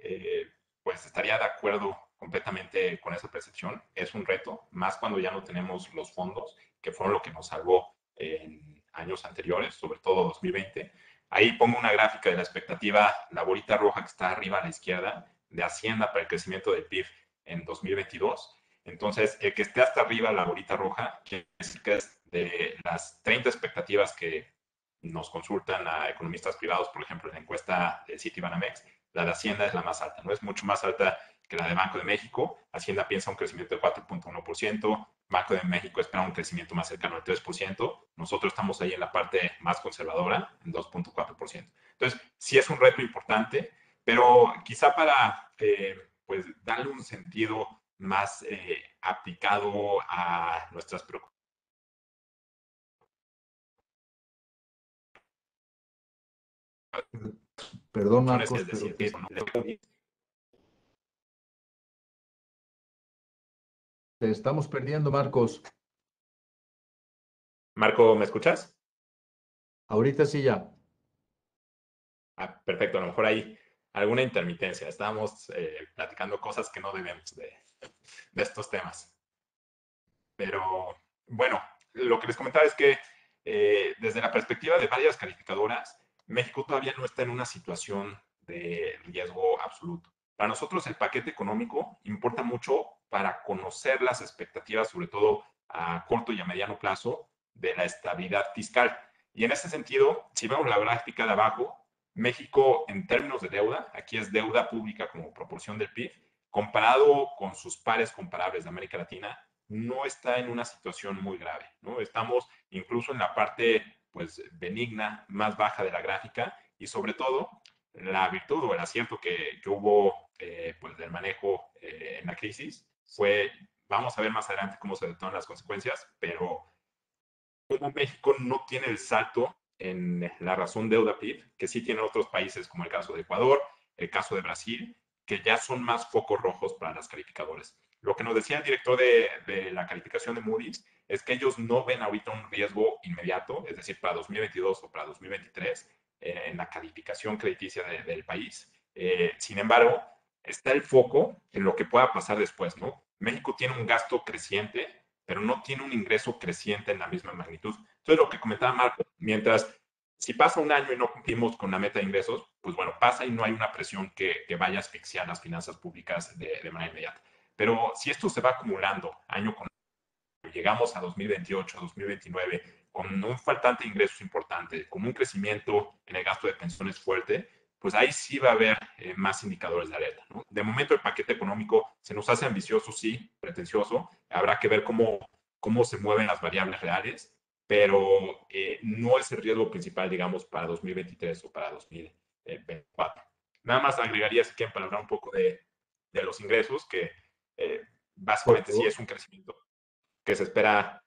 Speaker 4: pues estaría de acuerdo completamente con esa percepción. Es un reto, más cuando ya no tenemos los fondos, que fueron lo que nos salvó en años anteriores, sobre todo 2020. Ahí pongo una gráfica de la expectativa, la bolita roja que está arriba a la izquierda, de Hacienda para el crecimiento del PIB en 2022. Entonces, el que esté hasta arriba, la bolita roja, quiere decir que es de las 30 expectativas que nos consultan a economistas privados, por ejemplo, en la encuesta de Citibanamex, la de Hacienda es la más alta, ¿no? Es mucho más alta que la de Banco de México. Hacienda piensa un crecimiento de 4.1%, Banco de México espera un crecimiento más cercano al 3%, nosotros estamos ahí en la parte más conservadora, en 2.4%. Entonces, sí es un reto importante, pero quizá para pues darle un sentido más aplicado a nuestras preocupaciones.
Speaker 3: Perdón, Marcos,
Speaker 4: Es
Speaker 3: pero
Speaker 4: decir,
Speaker 3: te estamos perdiendo, Marcos.
Speaker 4: Marco, ¿me escuchas?
Speaker 3: Ahorita sí ya.
Speaker 4: Ah, perfecto, a lo mejor hay alguna intermitencia. Estábamos platicando cosas que no debemos de estos temas. Pero bueno, lo que les comentaba es que desde la perspectiva de varias calificadoras, México todavía no está en una situación de riesgo absoluto. Para nosotros el paquete económico importa mucho para conocer las expectativas, sobre todo a corto y a mediano plazo, de la estabilidad fiscal. Y en ese sentido, si vemos la gráfica de abajo, México en términos de deuda, aquí es deuda pública como proporción del PIB, comparado con sus pares comparables de América Latina, no está en una situación muy grave, ¿no? Estamos incluso en la parte, pues, benigna, más baja de la gráfica y sobre todo la virtud o el acierto que hubo, pues, del manejo en la crisis fue, vamos a ver más adelante cómo se detonan las consecuencias, pero como México no tiene el salto en la razón deuda-PIB, que sí tienen otros países como el caso de Ecuador, el caso de Brasil, que ya son más focos rojos para las calificadoras. Lo que nos decía el director de la calificación de Moody's es que ellos no ven ahorita un riesgo inmediato, es decir, para 2022 o para 2023, en la calificación crediticia del país. Sin embargo, está el foco en lo que pueda pasar después, ¿no? México tiene un gasto creciente, pero no tiene un ingreso creciente en la misma magnitud. Entonces, lo que comentaba Marco, mientras si pasa un año y no cumplimos con la meta de ingresos, pues bueno, pasa y no hay una presión que vaya a asfixiar las finanzas públicas de manera inmediata. Pero si esto se va acumulando año con año, llegamos a 2028, 2029, con un faltante de ingresos importante, con un crecimiento en el gasto de pensiones fuerte, pues ahí sí va a haber más indicadores de alerta, ¿no? De momento el paquete económico se nos hace ambicioso, sí, pretencioso. Habrá que ver cómo se mueven las variables reales, pero no es el riesgo principal, digamos, para 2023 o para 2024. Nada más agregaría, si quieren, para hablar un poco de los ingresos, que
Speaker 3: Por
Speaker 4: básicamente sí
Speaker 3: favor.
Speaker 4: es un crecimiento que se espera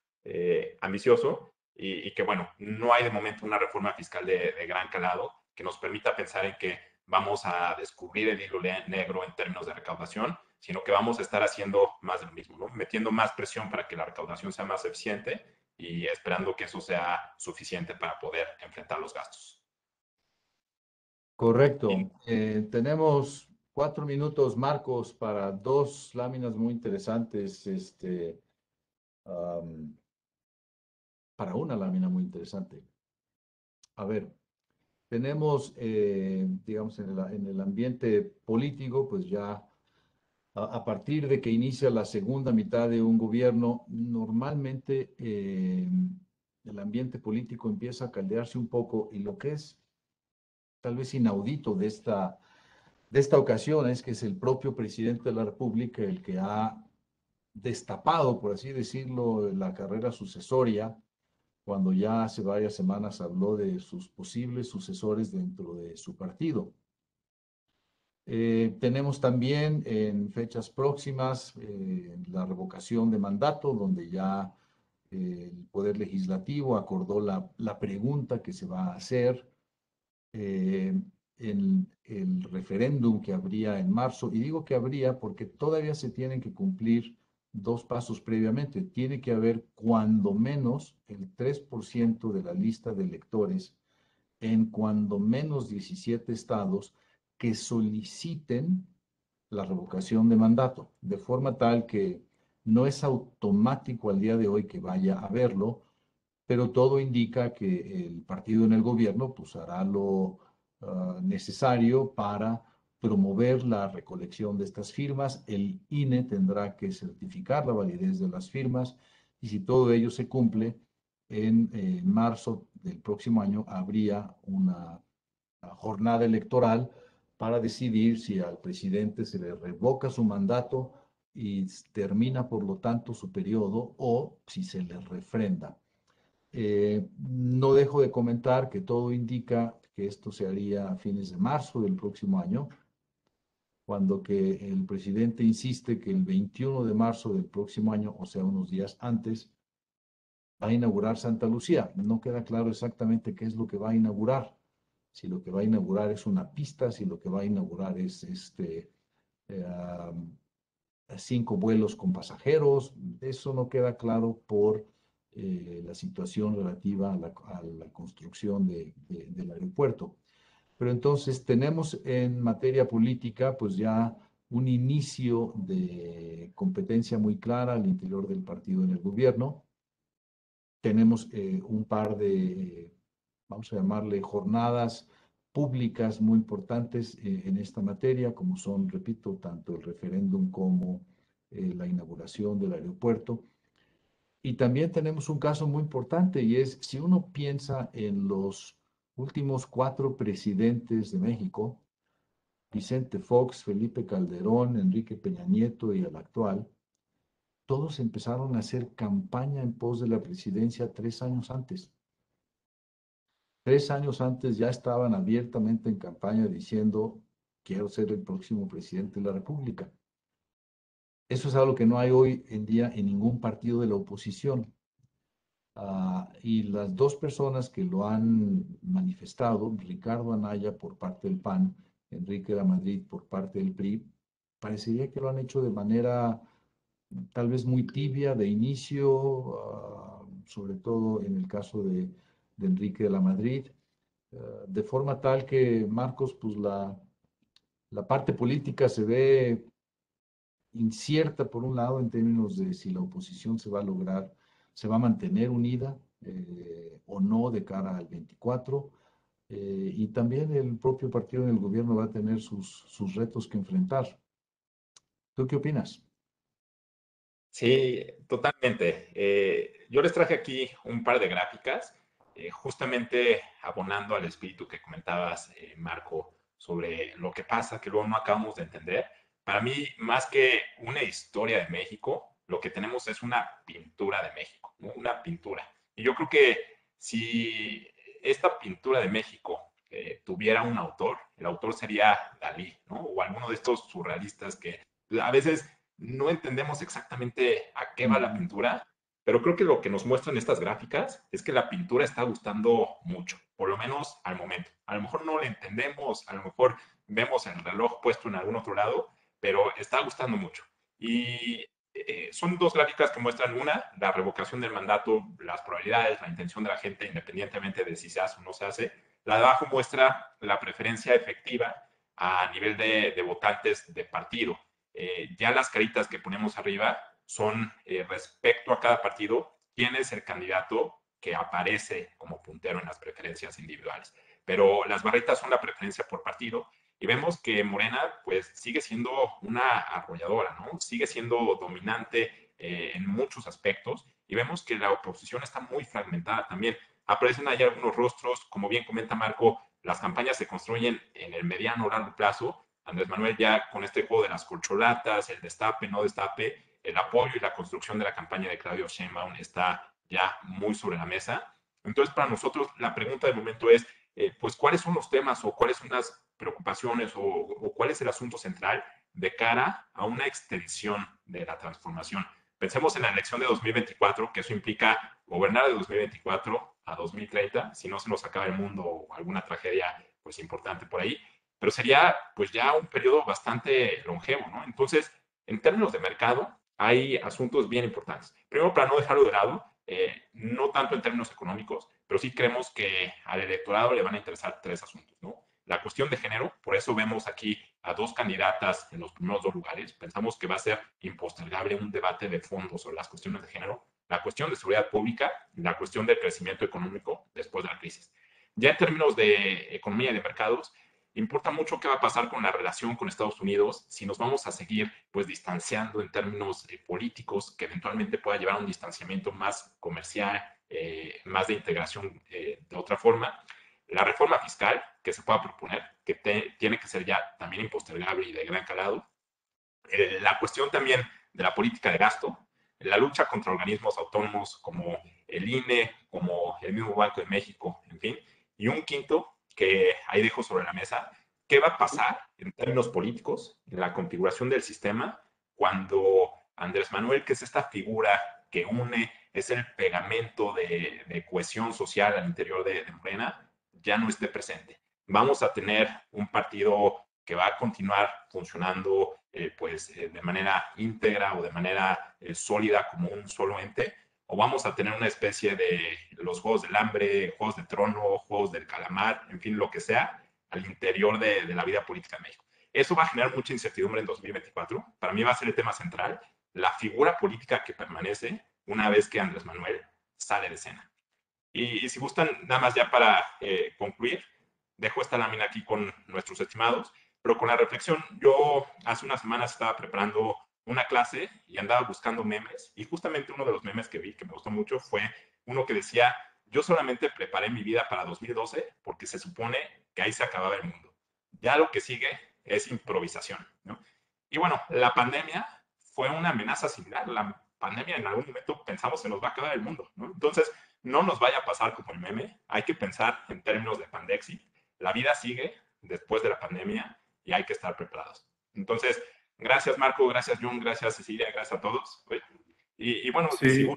Speaker 4: ambicioso y que, bueno, no hay de momento una reforma fiscal de gran calado que nos permita pensar en que vamos a descubrir el hilo negro en términos de recaudación, sino que vamos a estar haciendo más de lo mismo, ¿no? Metiendo más presión para que la recaudación sea más eficiente y esperando que eso sea suficiente para poder enfrentar los gastos.
Speaker 3: Correcto. Tenemos 4 minutos, Marcos, para dos láminas muy interesantes, am, para una lámina muy interesante. A ver, tenemos, digamos, en el ambiente político, pues ya a partir de que inicia la segunda mitad de un gobierno, normalmente el ambiente político empieza a caldearse un poco y lo que es tal vez inaudito de esta ocasión es que es el propio presidente de la República el que ha destapado, por así decirlo, la carrera sucesoria, cuando ya hace varias semanas habló de sus posibles sucesores dentro de su partido. Tenemos también en fechas próximas la revocación de mandato, donde ya el Poder Legislativo acordó la pregunta que se va a hacer en el referéndum que habría en marzo. Y digo que habría porque todavía se tienen que cumplir dos pasos previamente. Tiene que haber cuando menos el 3% de la lista de electores en cuando menos 17 estados que soliciten la revocación de mandato, de forma tal que no es automático al día de hoy que vaya a haberlo, pero todo indica que el partido en el gobierno pues hará lo necesario para promover la recolección de estas firmas. El INE tendrá que certificar la validez de las firmas y si todo ello se cumple, en marzo del próximo año habría una jornada electoral para decidir si al presidente se le revoca su mandato y termina, por lo tanto, su periodo o si se le refrenda. No dejo de comentar que todo indica que esto se haría a fines de marzo del próximo año, cuando que el presidente insiste que el 21 de marzo del próximo año, o sea, unos días antes, va a inaugurar Santa Lucía. No queda claro exactamente qué es lo que va a inaugurar. Si lo que va a inaugurar es una pista, si lo que va a inaugurar es 5 vuelos con pasajeros, eso no queda claro por la situación relativa a la construcción del aeropuerto. Pero entonces tenemos en materia política pues ya un inicio de competencia muy clara al interior del partido en el gobierno. Tenemos un par de, vamos a llamarle, jornadas públicas muy importantes en esta materia, como son, repito, tanto el referéndum como la inauguración del aeropuerto. Y también tenemos un caso muy importante y es, si uno piensa en los últimos 4 presidentes de México, Vicente Fox, Felipe Calderón, Enrique Peña Nieto y el actual, todos empezaron a hacer campaña en pos de la presidencia 3 años antes. 3 años antes ya estaban abiertamente en campaña diciendo, quiero ser el próximo presidente de la República. Eso es algo que no hay hoy en día en ningún partido de la oposición. Y las dos personas que lo han manifestado, Ricardo Anaya por parte del PAN, Enrique de la Madrid por parte del PRI, parecería que lo han hecho de manera tal vez muy tibia de inicio, sobre todo en el caso de Enrique de la Madrid, de forma tal que, Marcos, pues la parte política se ve incierta por un lado en términos de si la oposición se va a lograr, se va a mantener unida o no de cara al 24. Y también el propio partido en el gobierno va a tener sus retos que enfrentar. ¿Tú qué opinas?
Speaker 4: Sí, totalmente. Yo les traje aquí un par de gráficas, justamente abonando al espíritu que comentabas, Marco, sobre lo que pasa, que luego no acabamos de entender. Para mí, más que una historia de México, lo que tenemos es una pintura de México, ¿no? Una pintura. Y yo creo que si esta pintura de México tuviera un autor, el autor sería Dalí, ¿no? O alguno de estos surrealistas que a veces no entendemos exactamente a qué va la pintura, pero creo que lo que nos muestran estas gráficas es que la pintura está gustando mucho, por lo menos al momento. A lo mejor no la entendemos, a lo mejor vemos el reloj puesto en algún otro lado, pero está gustando mucho. Y son dos gráficas que muestran la revocación del mandato, las probabilidades, la intención de la gente, independientemente de si se hace o no se hace. La de abajo muestra la preferencia efectiva a nivel de votantes de partido. Ya las caritas que ponemos arriba son respecto a cada partido, quién es el candidato que aparece como puntero en las preferencias individuales. Pero las barritas son la preferencia por partido y vemos que Morena pues sigue siendo una arrolladora, ¿no? Sigue siendo dominante en muchos aspectos y vemos que la oposición está muy fragmentada también. Aparecen ahí algunos rostros, como bien comenta Marco, las campañas se construyen en el mediano o largo plazo. Andrés Manuel ya con este juego de las corcholatas, el destape, no destape, el apoyo y la construcción de la campaña de Claudio Sheinbaum está ya muy sobre la mesa. Entonces, para nosotros, la pregunta del momento es, pues, ¿cuáles son los temas o cuáles son las preocupaciones o cuál es el asunto central de cara a una extensión de la transformación? Pensemos en la elección de 2024, que eso implica gobernar de 2024 a 2030, si no se nos acaba el mundo o alguna tragedia pues importante por ahí, pero sería pues ya un periodo bastante longevo, ¿no? Entonces, en términos de mercado, hay asuntos bien importantes. Primero, para no dejarlo de lado, no tanto en términos económicos, pero sí creemos que al electorado le van a interesar tres asuntos, ¿no? La cuestión de género, por eso vemos aquí a dos candidatas en los primeros dos lugares. Pensamos que va a ser impostergable un debate de fondo sobre las cuestiones de género, la cuestión de seguridad pública y la cuestión del crecimiento económico después de la crisis. Ya en términos de economía y de mercados, importa mucho qué va a pasar con la relación con Estados Unidos, si nos vamos a seguir pues distanciando en términos políticos, que eventualmente pueda llevar a un distanciamiento más comercial, más de integración de otra forma. La reforma fiscal que se pueda proponer, que tiene que ser ya también impostergable y de gran calado. La cuestión también de la política de gasto, la lucha contra organismos autónomos como el INE, como el mismo Banco de México, en fin. Y un quinto que ahí dejo sobre la mesa, ¿qué va a pasar en términos políticos en la configuración del sistema cuando Andrés Manuel, que es esta figura que une, es el pegamento de cohesión social al interior de Morena, ya no esté presente? Vamos a tener un partido que va a continuar funcionando de manera íntegra o de manera sólida como un solo ente, o vamos a tener una especie de los Juegos del Hambre, Juegos de Trono, Juegos del Calamar, en fin, lo que sea, al interior de la vida política de México. Eso va a generar mucha incertidumbre en 2024. Para mí va a ser el tema central, la figura política que permanece una vez que Andrés Manuel sale de escena. Y si gustan, nada más ya para concluir, dejo esta lámina aquí con nuestros estimados, pero con la reflexión, yo hace unas semanas estaba preparando una clase y andaba buscando memes, y justamente uno de los memes que vi que me gustó mucho fue uno que decía, yo solamente preparé mi vida para 2012 porque se supone que ahí se acababa el mundo. Ya lo que sigue es improvisación, ¿no? Y bueno, la pandemia fue una amenaza similar. La pandemia en algún momento pensamos que nos va a acabar el mundo, ¿no? Entonces, no nos vaya a pasar como el meme, hay que pensar en términos de pandexi. La vida sigue después de la pandemia y hay que estar preparados. Entonces, gracias Marco, gracias Jun, gracias Cecilia, gracias a todos. Y bueno, si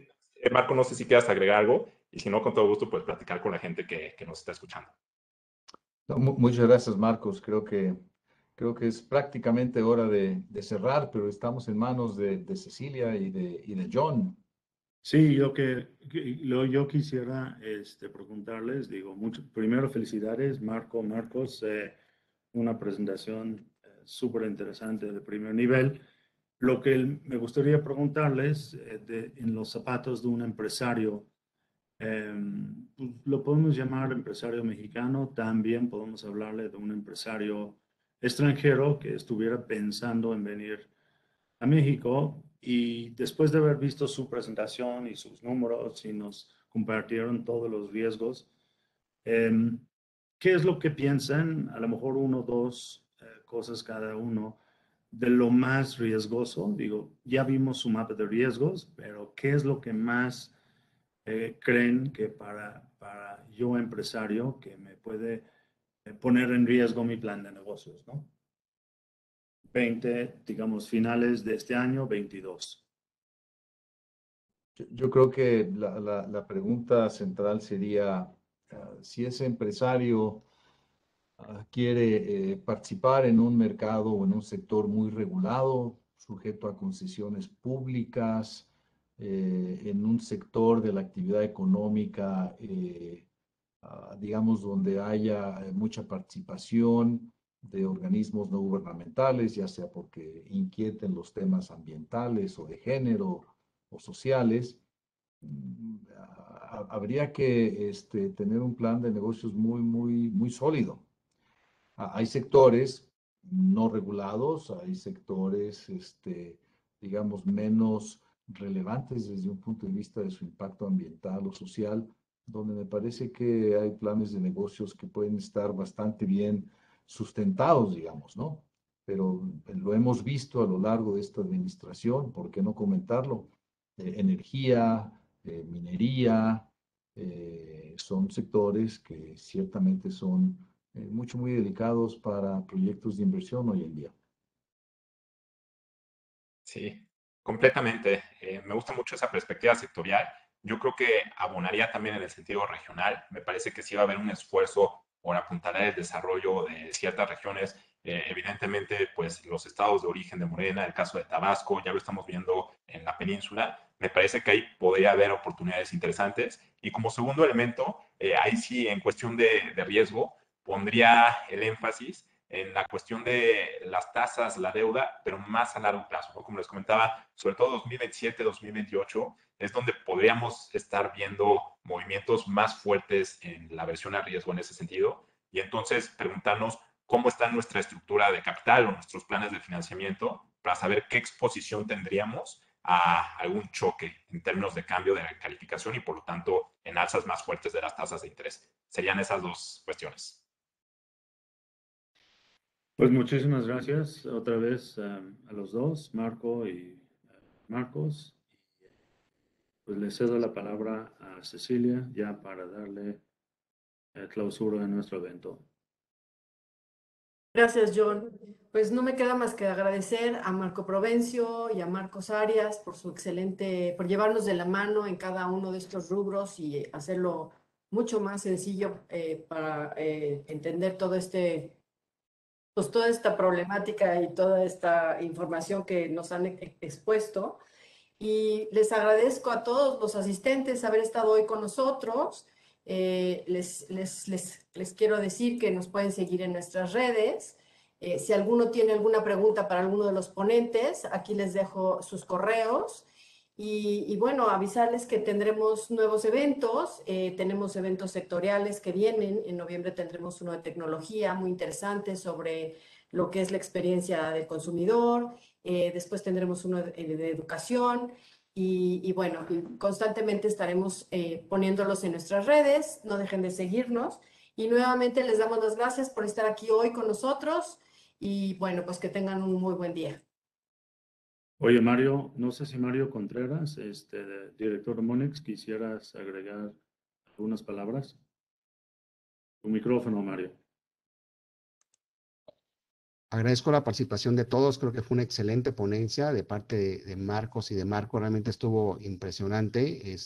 Speaker 2: Sí,
Speaker 4: Marco, no sé si quieras agregar algo y si no, con todo gusto, pues platicar con la gente que nos está escuchando.
Speaker 3: No, muchas gracias, Marcos. Creo que es prácticamente hora de cerrar, pero estamos en manos de Cecilia y de John.
Speaker 2: sí, yo quisiera preguntarles, digo, primero felicidades, Marcos, una presentación súper interesante de primer nivel. Lo que me gustaría preguntarles, en los zapatos de un empresario, pues, lo podemos llamar empresario mexicano, también podemos hablarle de un empresario extranjero que estuviera pensando en venir a México, y después de haber visto su presentación y sus números y nos compartieron todos los riesgos, ¿qué es lo que piensan? A lo mejor uno o dos cosas cada uno de lo más riesgoso. Digo, ya vimos su mapa de riesgos, pero ¿qué es lo que más creen que para yo empresario que me puede poner en riesgo mi plan de negocios, ¿no? 20, digamos, finales de este año, 22.
Speaker 3: Yo creo que la pregunta central sería, si ese empresario quiere participar en un mercado o en un sector muy regulado, sujeto a concesiones públicas, en un sector de la actividad económica, digamos, donde haya mucha participación de organismos no gubernamentales, ya sea porque inquieten los temas ambientales o de género o sociales. Habría que tener un plan de negocios muy sólido. Hay sectores no regulados, hay sectores, digamos, menos relevantes desde un punto de vista de su impacto ambiental o social, donde me parece que hay planes de negocios que pueden estar bastante bien sustentados, digamos, ¿no? Pero lo hemos visto a lo largo de esta administración, ¿por qué no comentarlo? Energía, minería, son sectores que ciertamente son muy delicados para proyectos de inversión hoy en día.
Speaker 4: Sí, completamente. Me gusta mucho esa perspectiva sectorial. Yo creo que abonaría también en el sentido regional. Me parece que sí va a haber un esfuerzo por apuntalar el desarrollo de ciertas regiones. Evidentemente, pues los estados de origen de Morena, el caso de Tabasco, ya lo estamos viendo en la península. Me parece que ahí podría haber oportunidades interesantes. Y como segundo elemento, ahí sí, en cuestión de riesgo, pondría el énfasis en la cuestión de las tasas, la deuda, pero más a largo plazo, ¿no? Como les comentaba, sobre todo 2027, 2028, es donde podríamos estar viendo movimientos más fuertes en la versión a riesgo en ese sentido. Y entonces preguntarnos cómo está nuestra estructura de capital o nuestros planes de financiamiento para saber qué exposición tendríamos a algún choque en términos de cambio de calificación y por lo tanto en alzas más fuertes de las tasas de interés. Serían esas dos cuestiones.
Speaker 2: Pues muchísimas gracias otra vez a los dos, Marco y Marcos. Pues le cedo la palabra a Cecilia ya para darle clausura a nuestro evento.
Speaker 1: Gracias, John. Pues no me queda más que agradecer a Marco Provencio y a Marcos Arias por su por llevarnos de la mano en cada uno de estos rubros y hacerlo mucho más sencillo para entender pues toda esta problemática y toda esta información que nos han expuesto. Y les agradezco a todos los asistentes haber estado hoy con nosotros. Les quiero decir que nos pueden seguir en nuestras redes. Si alguno tiene alguna pregunta para alguno de los ponentes, aquí les dejo sus correos. Y bueno, avisarles que tendremos nuevos eventos. Tenemos eventos sectoriales que vienen. En noviembre tendremos uno de tecnología muy interesante sobre lo que es la experiencia del consumidor. Después tendremos uno de educación. Y bueno, constantemente estaremos poniéndolos en nuestras redes. No dejen de seguirnos. Y nuevamente les damos las gracias por estar aquí hoy con nosotros. Y bueno, pues que tengan un muy buen día.
Speaker 2: Oye, Mario, no sé si Mario Contreras, director de Monex, quisieras agregar algunas palabras. Tu micrófono, Mario.
Speaker 5: Agradezco la participación de todos, creo que fue una excelente ponencia de parte de Marcos y de Marco, realmente estuvo impresionante,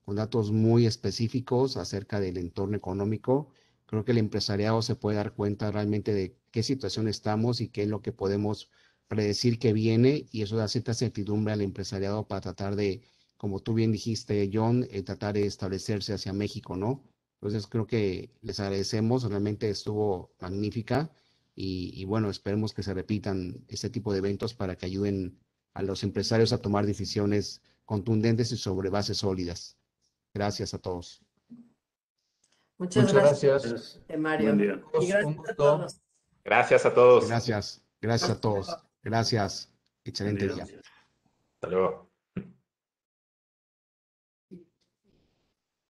Speaker 5: con datos muy específicos acerca del entorno económico. Creo que el empresariado se puede dar cuenta realmente de qué situación estamos y qué es lo que podemos predecir que viene, y eso da cierta certidumbre al empresariado para tratar de, como tú bien dijiste, John, tratar de establecerse hacia México, ¿no? Entonces creo que les agradecemos, realmente estuvo magnífica. Y bueno, esperemos que se repitan este tipo de eventos para que ayuden a los empresarios a tomar decisiones contundentes y sobre bases sólidas. Gracias a todos.
Speaker 1: Muchas
Speaker 3: Gracias.
Speaker 1: gracias, Mario.
Speaker 2: Buen día.
Speaker 1: Y gracias a todos.
Speaker 4: Gracias a todos.
Speaker 5: Gracias a todos. Gracias. Excelente día.
Speaker 4: Hasta luego.